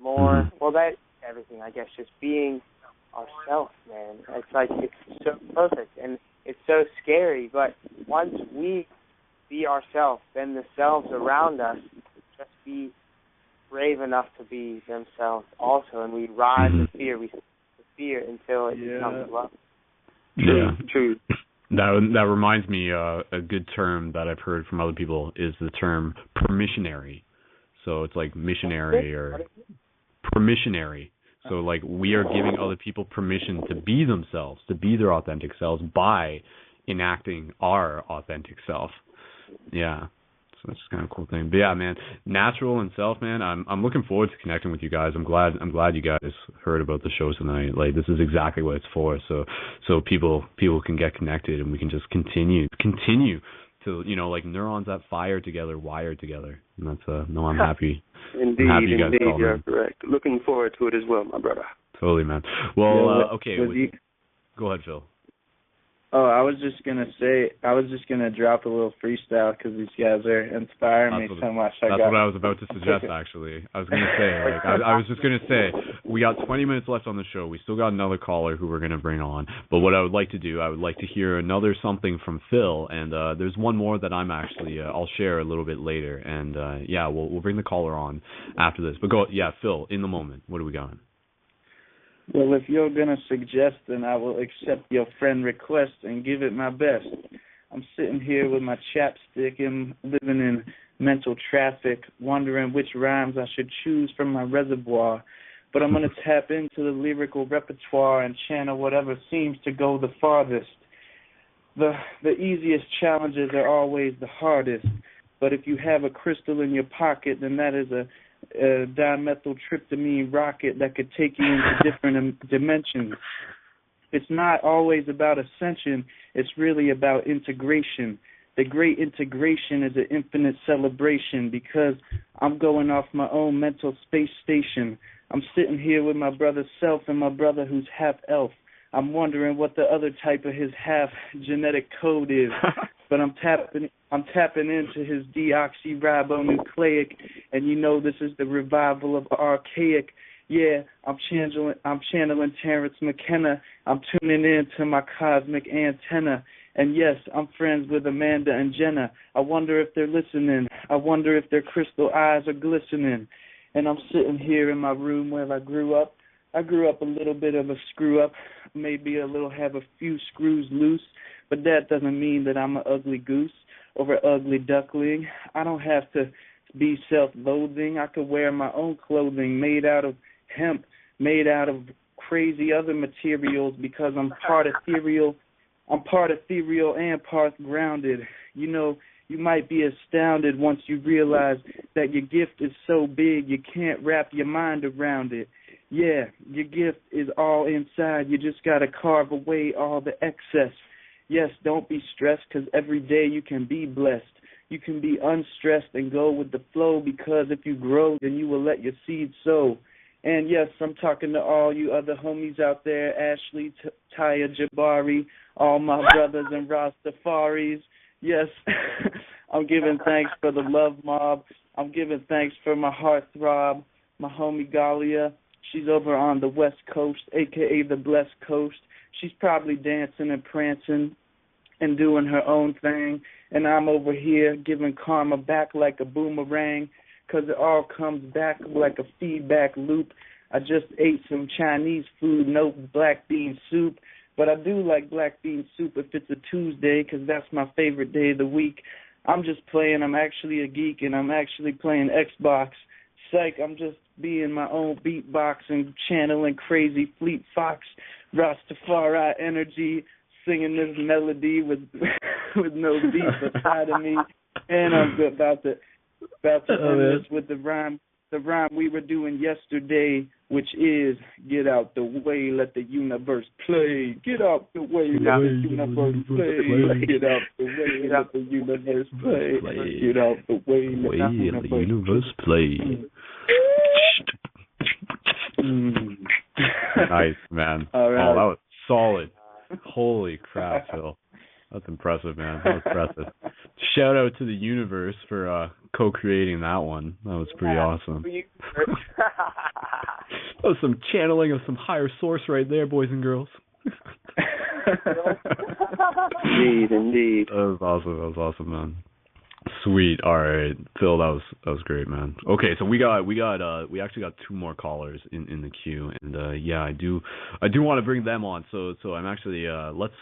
More, well, that's everything, I guess, just being ourselves, man. It's like, it's so perfect and it's so scary, but once we be ourselves, then the selves around us just be brave enough to be themselves also, and we ride the fear, we see the fear until it becomes love. True. That reminds me, a good term that I've heard from other people is the term permissionary. So it's like missionary or permissionary. So like we are giving other people permission to be themselves, to be their authentic selves by enacting our authentic self. Yeah. So that's kind of a cool thing. But yeah, man, natural and self, man, I'm looking forward to connecting with you guys. I'm glad you guys heard about the show tonight. Like this is exactly what it's for. So people can get connected and we can just continue to, like neurons that fire together, wire together. And that's I'm happy. Indeed, I'm happy you guys called you're in. correct. Looking forward to it as well, my brother. Totally, man. Well, okay. Go ahead, Phil. Oh, I was just gonna drop a little freestyle because these guys are inspiring me so much. That's what I was about to suggest, actually. I was gonna say, I was just gonna say, we got 20 minutes left on the show. We still got another caller who we're gonna bring on. But what I would like to do, I would like to hear another something from Phil, and there's one more that I'm actually I'll share a little bit later, and we'll bring the caller on after this. But Phil, in the moment, what do we got? Well, if you're going to suggest, then I will accept your friend request and give it my best. I'm sitting here with my chapstick and living in mental traffic, wondering which rhymes I should choose from my reservoir. But I'm going to tap into the lyrical repertoire and channel whatever seems to go the farthest. The easiest challenges are always the hardest. But if you have a crystal in your pocket, then that is a dimethyltryptamine rocket that could take you into different dimensions. It's not always about ascension. It's really about integration. The great integration is an infinite celebration because I'm going off my own mental space station. I'm sitting here with my brother Self and my brother who's half elf. I'm wondering what the other type of his half genetic code is. But I'm tapping into his deoxyribonucleic, and this is the revival of archaic. Yeah, I'm channeling Terrence McKenna. I'm tuning in to my cosmic antenna. And yes, I'm friends with Amanda and Jenna. I wonder if they're listening. I wonder if their crystal eyes are glistening. And I'm sitting here in my room where I grew up. I grew up a little bit of a screw up, maybe have a few screws loose, but that doesn't mean that I'm an ugly goose or an ugly duckling. I don't have to be self-loathing. I could wear my own clothing made out of hemp, made out of crazy other materials because I'm part ethereal. I'm part ethereal and part grounded. You know, you might be astounded once you realize that your gift is so big you can't wrap your mind around it. Yeah, your gift is all inside. You just got to carve away all the excess. Yes, don't be stressed because every day you can be blessed. You can be unstressed and go with the flow because if you grow, then you will let your seed sow. And yes, I'm talking to all you other homies out there, Ashley, Taya, Jabari, all my brothers and Rastafaris. Yes, I'm giving thanks for the love mob. I'm giving thanks for my heartthrob, my homie Galia. She's over on the West Coast, a.k.a. the Blessed Coast. She's probably dancing and prancing and doing her own thing. And I'm over here giving karma back like a boomerang because it all comes back like a feedback loop. I just ate some Chinese food, no black bean soup. But I do like black bean soup if it's a Tuesday because that's my favorite day of the week. I'm just playing. I'm actually a geek, and I'm actually playing Xbox. Psych, I'm just being my own beatbox and channeling crazy Fleet Fox, Rastafari energy, singing this melody with no beat beside of me. And I'm about to end this with the rhyme we were doing yesterday, which is get out the way, let the universe play. Get out the way, let the universe play. Get out the way, let the universe play. Get out the way, let the universe play. Nice, man. All right. Oh, that was solid. Holy crap, Phil. That's impressive, man. That was impressive. Shout out to the universe for co-creating that one. That was pretty awesome. That was some channeling of some higher source right there, boys and girls. Indeed. That was awesome, man. Sweet. All right, Phil, that was great, man. Okay, so we actually got two more callers in the queue, and yeah, I do want to bring them on. So I'm actually let's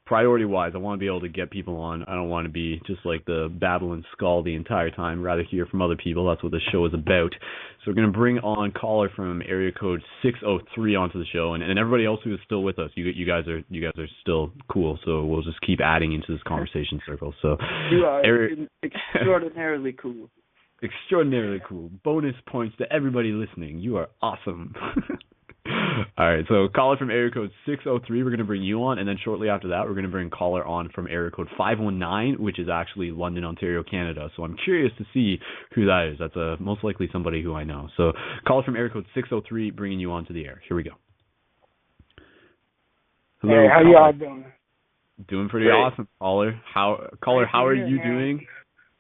priority-wise, I want to be able to get people on. I don't want to be just like the babbling skull the entire time. Rather hear from other people. That's what this show is about. So we're going to bring on caller from area code 603 onto the show, and everybody else who is still with us. You guys are still cool. So we'll just keep adding into this conversation circle. So you are extraordinarily cool. Extraordinarily cool. Bonus points to everybody listening. You are awesome. All right, so caller from area code 603, we're going to bring you on, and then shortly after that, we're going to bring caller on from area code 519, which is actually London, Ontario, Canada. So I'm curious to see who that is. That's most likely somebody who I know. So caller from area code 603, bringing you on to the air. Here we go. Hello, hey, how y'all doing? Doing pretty awesome, caller. How are you doing?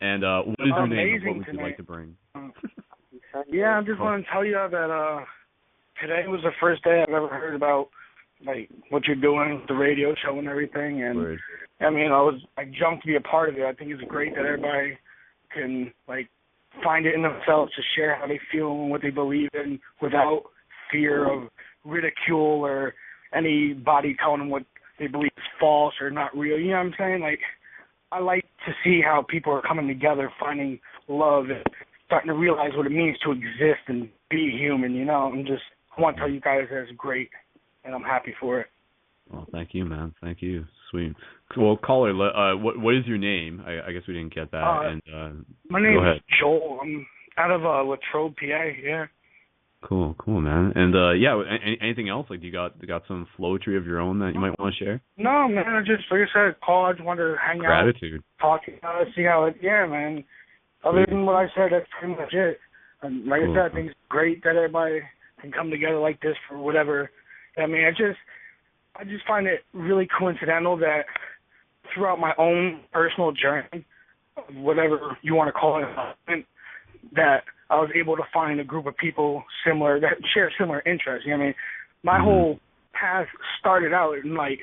And what is your name? And what would you like to bring? Yeah, I just want to tell you that today was the first day I've ever heard about like what you're doing, the radio show and everything. And Word. I mean, I jumped to be a part of it. I think it's great that everybody can like find it in themselves to share how they feel and what they believe in without fear of ridicule or anybody telling them what they believe is false or not real. You know what I'm saying? Like, I like to see how people are coming together, finding love and starting to realize what it means to exist and be human, you know. I want to tell you guys that's great, and I'm happy for it. Well, thank you, man. Thank you. Sweet. Well, caller, what is your name? I guess we didn't get that. My name is Joel. I'm out of Latrobe, PA. Yeah. Cool, man. And yeah, anything else? Like, you got some flowetry of your own that you might want to share? No, man. I just, like I said, call. I just wanted to hang Gratitude. out, talk, see how it. Yeah, man. Other than what I said, that's pretty much it. And like I said, I think it's great that everybody can come together like this for whatever. I mean, I just find it really coincidental that throughout my own personal journey, whatever you want to call it, that I was able to find a group of people similar that share similar interests. You know what I mean? My whole path started out in, like,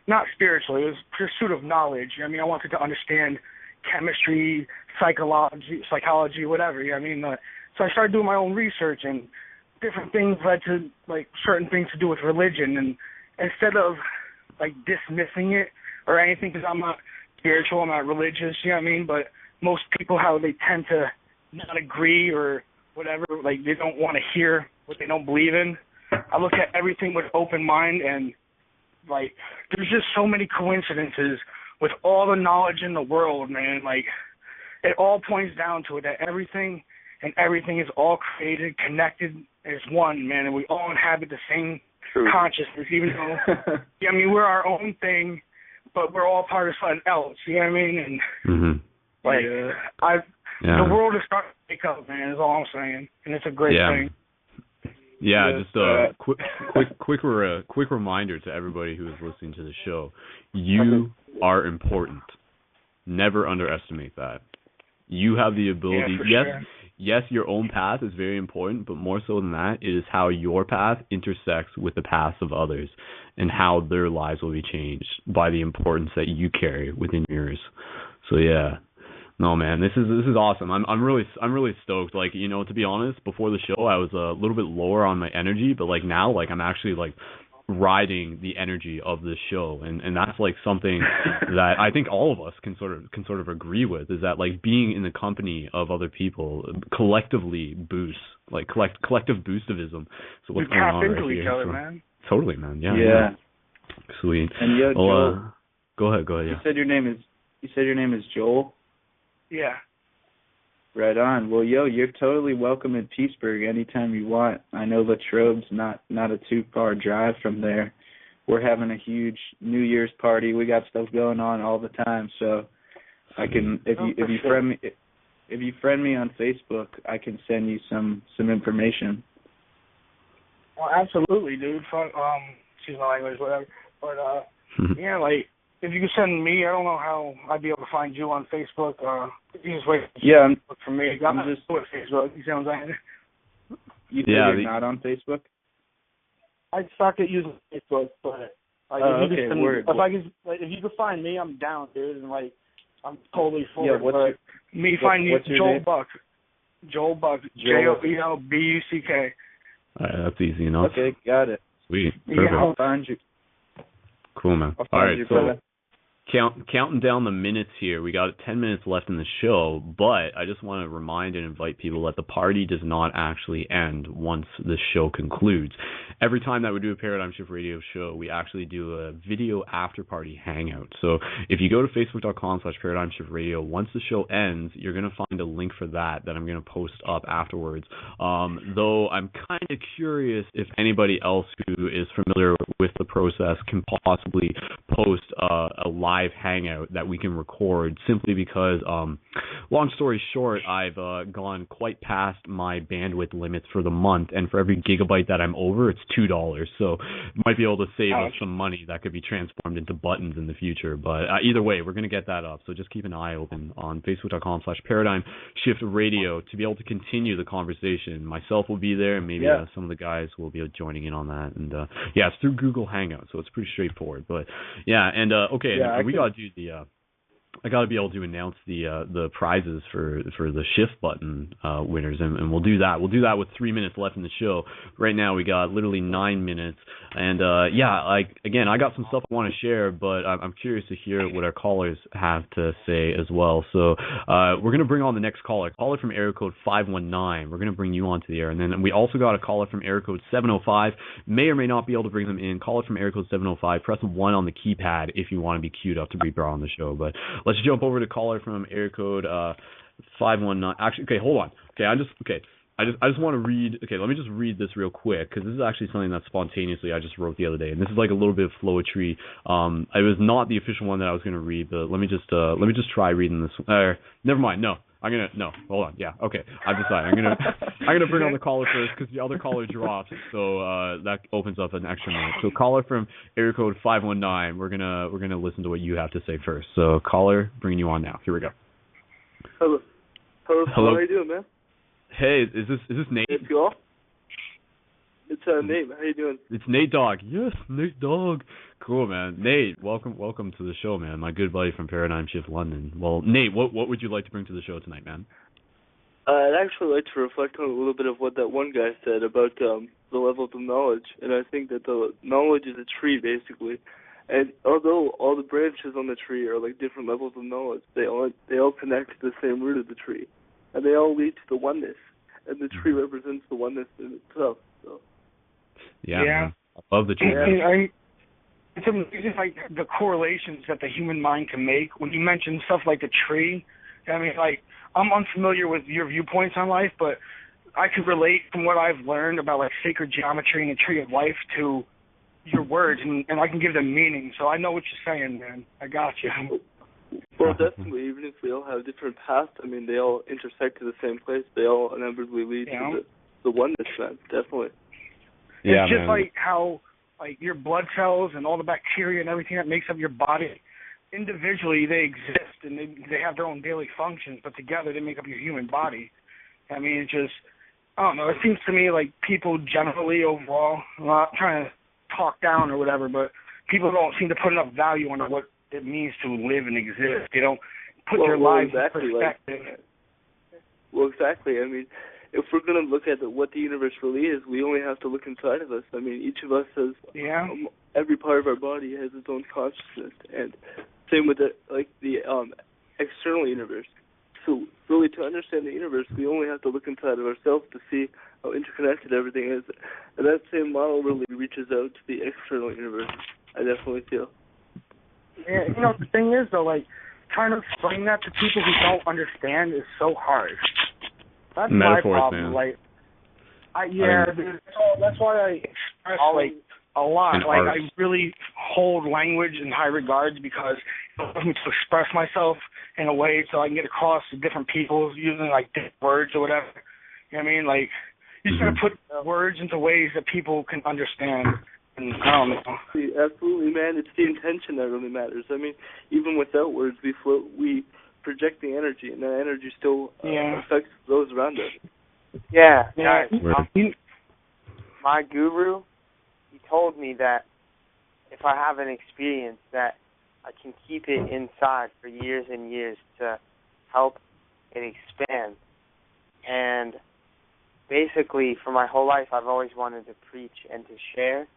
not spiritually, it was pursuit of knowledge. You know what I mean? I wanted to understand chemistry, psychology, whatever. You know what I mean? So I started doing my own research, and different things led to, like, certain things to do with religion. And instead of, like, dismissing it or anything, because I'm not spiritual, I'm not religious, you know what I mean? But most people, how they tend to not agree or whatever, like, they don't want to hear what they don't believe in. I look at everything with open mind, and, like, there's just so many coincidences with all the knowledge in the world, man. Like, it all points down to it, that everything is all created, connected as one, man, and we all inhabit the same consciousness, even though, I mean, we're our own thing, but we're all part of something else, you know what I mean? And, the world is starting to wake up, man, is all I'm saying, and it's a great thing. Yeah, just a quick reminder to everybody who is listening to the show. You are important. Never underestimate that. You have the ability. Yes, your own path is very important, but more so than that, it is how your path intersects with the paths of others and how their lives will be changed by the importance that you carry within yours. So yeah. No, man, this is awesome. I'm really stoked. Like, you know, to be honest, before the show I was a little bit lower on my energy, but like now, like, I'm actually like riding the energy of this show, and that's like something that I think all of us can sort of agree with, is that like being in the company of other people collectively boosts, like collective boostivism. So what's going on right here? Each other, man. Totally, man. Yeah. Sweet. And yo, Joel, go ahead. Yeah. You said your name is Joel. Yeah. Right on. Well, you're totally welcome in Peaceburg anytime you want. I know Latrobe's not a too far drive from there. We're having a huge New Year's party. We got stuff going on all the time, so I can if you friend me on Facebook, I can send you some information. Well, absolutely, dude. Excuse my language, whatever. But yeah, like, if you could send me, I don't know how I'd be able to find you on Facebook. You just wait. Yeah, look for me. I'm just with Facebook. You see what I'm saying? You're not on Facebook? I suck at using Facebook, but like, if you could find me, I'm down, dude, and like, I'm totally for it. Find me Joel name? Buck. Joel Buck. JOELBUCK. All right, that's easy enough. Okay, got it. Sweet. Perfect. I'll find you. Cool, man. All right, so counting down the minutes here. We got 10 minutes left in the show, but I just want to remind and invite people that the party does not actually end once the show concludes. Every time that we do a Paradigm Shift Radio show, we actually do a video after party hangout. So if you go to facebook.com/Paradigm Shift Radio, once the show ends, you're going to find a link for that I'm going to post up afterwards. Though I'm kind of curious if anybody else who is familiar with the process can possibly post a live hangout that we can record, simply because long story short, I've gone quite past my bandwidth limits for the month, and for every gigabyte that I'm over, it's $2, so might be able to save us some money that could be transformed into buttons in the future. But either way, we're going to get that up, so just keep an eye open on facebook.com/Paradigm Shift Radio to be able to continue the conversation. Myself will be there, and maybe some of the guys will be joining in on that. And it's through Google Hangout, so it's pretty straightforward. But we gotta do the I gotta be able to announce the prizes for the shift button winners, and we'll do that. We'll do that with 3 minutes left in the show. Right now we got literally 9 minutes, and I got some stuff I want to share, but I'm curious to hear what our callers have to say as well. So we're gonna bring on the next caller from area code 519. We're gonna bring you onto the air, and then we also got a caller from area code 705. May or may not be able to bring them in. Caller from area code 705. Press 1 on the keypad if you want to be queued up to be brought on the show. But let's jump over to caller from area code 519. Actually, okay, hold on. I just want to read. Okay, let me just read this real quick, because this is actually something that spontaneously I just wrote the other day, and this is like a little bit of flowetry. It was not the official one that I was going to read, but let me just try reading this. Never mind. No. Hold on. Yeah, okay. I've decided. I'm gonna bring on the caller first, because the other caller dropped, so that opens up an extra minute. So caller from area code 519, we're gonna listen to what you have to say first. So caller, bringing you on now. Here we go. Hello. How are you doing, man? Hey, is this Nate? It's cool. It's Nate. How you doing? It's Nate Dogg. Yes, Nate Dogg. Cool, man. Nate, welcome to the show, man. My good buddy from Paradigm Shift London. Well, Nate, what would you like to bring to the show tonight, man? I'd actually like to reflect on a little bit of what that one guy said about the levels of knowledge, and I think that the knowledge is a tree, basically. And although all the branches on the tree are like different levels of knowledge, they all connect to the same root of the tree, and they all lead to the oneness. And the tree represents the oneness in itself. So. Yeah. I love the tree. It's amazing, like, the correlations that the human mind can make. When you mention stuff like the tree, I mean, like, I'm unfamiliar with your viewpoints on life, but I could relate from what I've learned about, like, sacred geometry and the tree of life to your words, and I can give them meaning. So I know what you're saying, man. I got you. Well, definitely, even if we all have different paths, I mean, they all intersect to the same place. They all inevitably lead to the oneness, man. Definitely. Yeah, it's just like how, like, your blood cells and all the bacteria and everything that makes up your body, individually they exist and they have their own daily functions, but together they make up your human body. I mean, it's just, I don't know, it seems to me like people generally overall, I'm not trying to talk down or whatever, but people don't seem to put enough value on what it means to live and exist. They don't put their lives in perspective. Exactly. I mean, if we're going to look at what the universe really is, we only have to look inside of us. I mean, each of us has, every part of our body has its own consciousness, and same with the external universe. So really, to understand the universe, we only have to look inside of ourselves to see how interconnected everything is. And that same model really reaches out to the external universe, I definitely feel. Yeah, you know, the thing is, though, like, trying to explain that to people who don't understand is so hard. That's my problem. Man. Like, dude, that's why I express, like, a lot. Like, I really hold language in high regards because it allows me to express myself in a way so I can get across to different people using, like, different words or whatever. You know what I mean? Like, you just got to put words into ways that people can understand. And I don't know. Absolutely, man. It's the intention that really matters. I mean, even without words, we project the energy, and that energy still affects those around us. Yeah. My guru, he told me that if I have an experience, that I can keep it inside for years and years to help it expand. And basically, for my whole life, I've always wanted to preach and to share.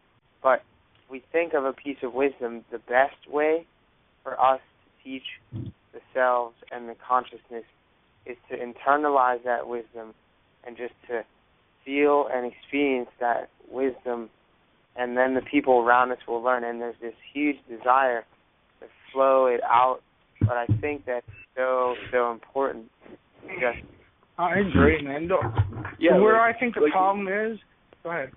But if we think of a piece of wisdom, the best way for us to teach the selves and the consciousness is to internalize that wisdom and just to feel and experience that wisdom, and then the people around us will learn. And there's this huge desire to flow it out, but I think that's so important. I agree, man. Where I think the problem is, go ahead.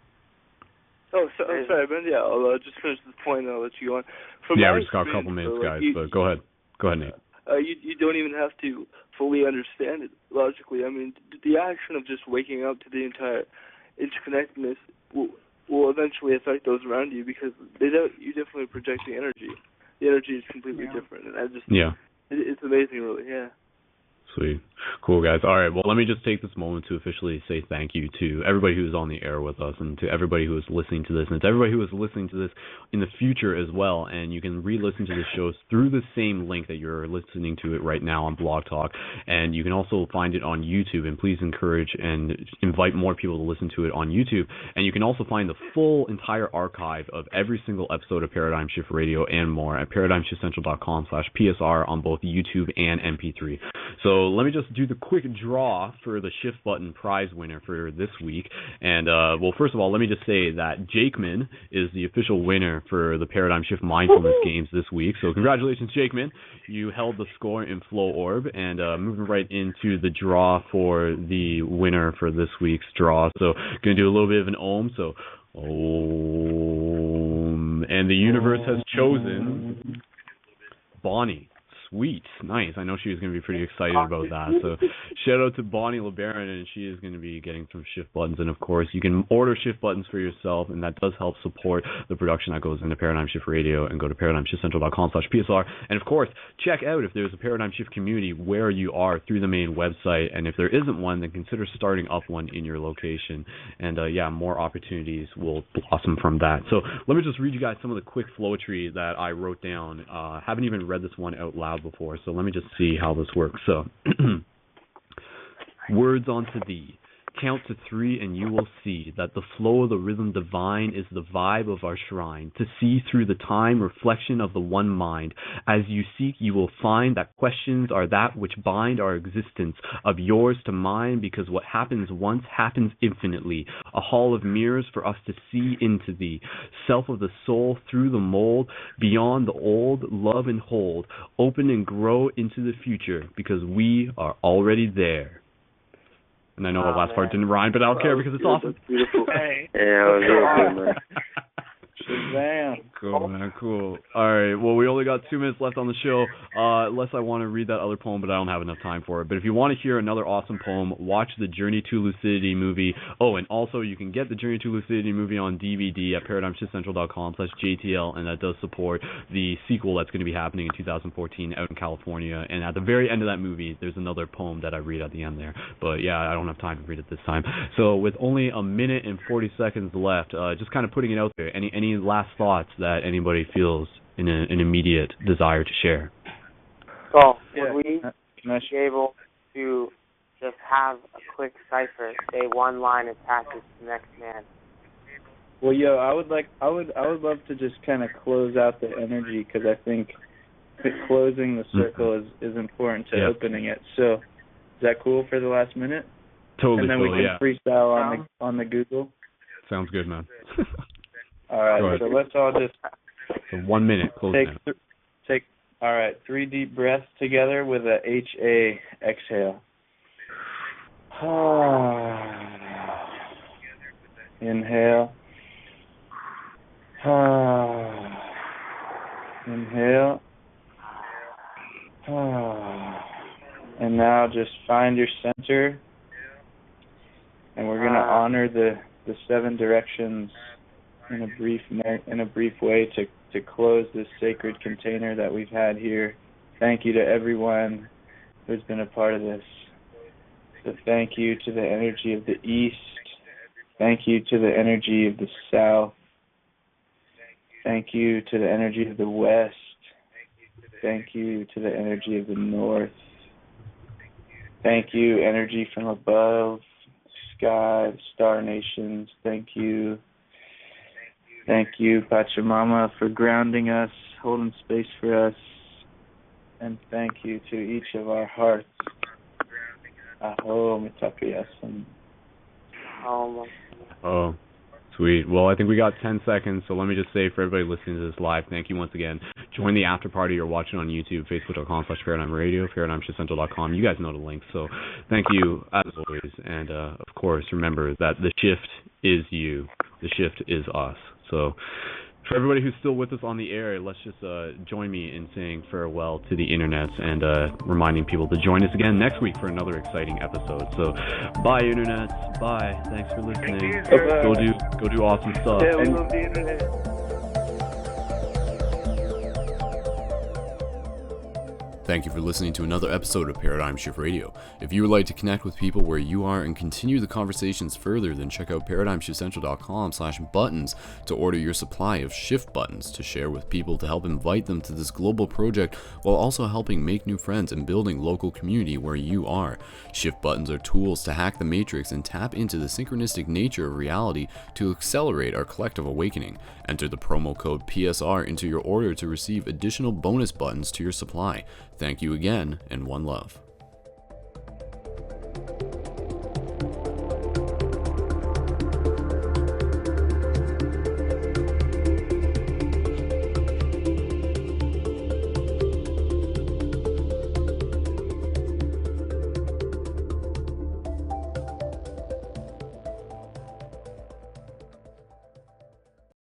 Oh, sorry, man. Yeah, I'll just finish this point and I'll let you go on. We just got a couple minutes, guys, but go ahead. Go ahead, Nate. You don't even have to fully understand it logically. I mean, the action of just waking up to the entire interconnectedness will eventually affect those around you because you definitely project the energy. The energy is completely different, and it's amazing, really. Yeah. Sweet. Cool, guys. All right, well, let me just take this moment to officially say thank you to everybody who's on the air with us and to everybody who is listening to this and to everybody who is listening to this in the future as well. And you can re-listen to the shows through the same link that you're listening to it right now on Blog Talk. And you can also find it on YouTube. And please encourage and invite more people to listen to it on YouTube. And you can also find the full entire archive of every single episode of Paradigm Shift Radio and more at paradigmshiftcentral.com/PSR on both YouTube and MP3. So let me just do the quick draw for the Shift Button prize winner for this week. And, well, first of all, let me just say that Jakeman is the official winner for the Paradigm Shift Mindfulness Games this week. So congratulations, Jakeman. You held the score in Flow Orb. And moving right into the draw for the winner for this week's draw. So going to do a little bit of an Om. So, Om. And the universe has chosen Bonnie. Sweet. Nice. I know she was going to be pretty excited about that. So shout out to Bonnie LeBaron, and she is going to be getting some shift buttons. And, of course, you can order shift buttons for yourself, and that does help support the production that goes into Paradigm Shift Radio. And go to ParadigmShiftCentral.com/PSR. And, of course, check out if there's a Paradigm Shift community where you are through the main website. And if there isn't one, then consider starting up one in your location. And, more opportunities will blossom from that. So let me just read you guys some of the quick flowetry that I wrote down. Haven't even read this one out loud before, so let me just see how this works. So, words unto thee. Count to 3 and you will see that the flow of the rhythm divine is the vibe of our shrine. To see through the time reflection of the one mind. As you seek, you will find that questions are that which bind our existence, of yours to mine, because what happens once happens infinitely. A hall of mirrors for us to see into thee. Self of the soul through the mold, beyond the old, love and hold. Open and grow into the future, because we are already there. And I know the last part didn't rhyme, but I don't care because it's awesome. That's beautiful. Hey. Yeah, that was real good, man. Shazam. Cool, man, cool. All right, well, we only got 2 minutes left on the show, unless I want to read that other poem, but I don't have enough time for it. But if you want to hear another awesome poem, watch the Journey to Lucidity movie. Oh, and also you can get the Journey to Lucidity movie on DVD at ParadigmShiftCentral.com/JTL, and that does support the sequel that's going to be happening in 2014 out in California. And at the very end of that movie, there's another poem that I read at the end there. But yeah, I don't have time to read it this time. So with only a minute and 40 seconds left, just kind of putting it out there, any last thoughts that anybody feels an immediate desire to share? So, would we be able to just have a quick cipher, say one line and pass it to the next man? Well, I would love to just kind of close out the energy, because I think that closing the circle is important to opening it. So, is that cool for the last minute? Totally. And then we can freestyle on the Google. Sounds good, man. All right, so let's all just so 1 minute. Close take 3 deep breaths together with a HA exhale. Inhale. Inhale. And now just find your center, and we're going to honor the 7 directions in a brief way to close this sacred container that we've had here. Thank you to everyone who's been a part of this. So thank you to the energy of the East. Thank you to the energy of the South. Thank you to the energy of the West. Thank you to the energy of the North. Thank you, energy from above, sky, star nations. Thank you. Thank you, Pachamama, for grounding us, holding space for us. And thank you to each of our hearts. Aho Mitapriyasan. Oh, sweet. Well, I think we got 10 seconds, so let me just say for everybody listening to this live, thank you once again. Join the after party or watching on YouTube, Facebook.com/Paradigm Radio, ParadigmShiftCentral.com. You guys know the links, so thank you as always. And, of course, remember that the shift is you. The shift is us. So for everybody who's still with us on the air, let's just join me in saying farewell to the internet and reminding people to join us again next week for another exciting episode. So bye, internet. Bye. Thanks for listening. Go do awesome stuff. Yeah, we love the internet. Thank you for listening to another episode of Paradigm Shift Radio. If you would like to connect with people where you are and continue the conversations further, then check out ParadigmShiftCentral.com/buttons to order your supply of shift buttons to share with people to help invite them to this global project while also helping make new friends and building local community where you are. Shift buttons are tools to hack the matrix and tap into the synchronistic nature of reality to accelerate our collective awakening. Enter the promo code PSR into your order to receive additional bonus buttons to your supply. Thank you again, and one love.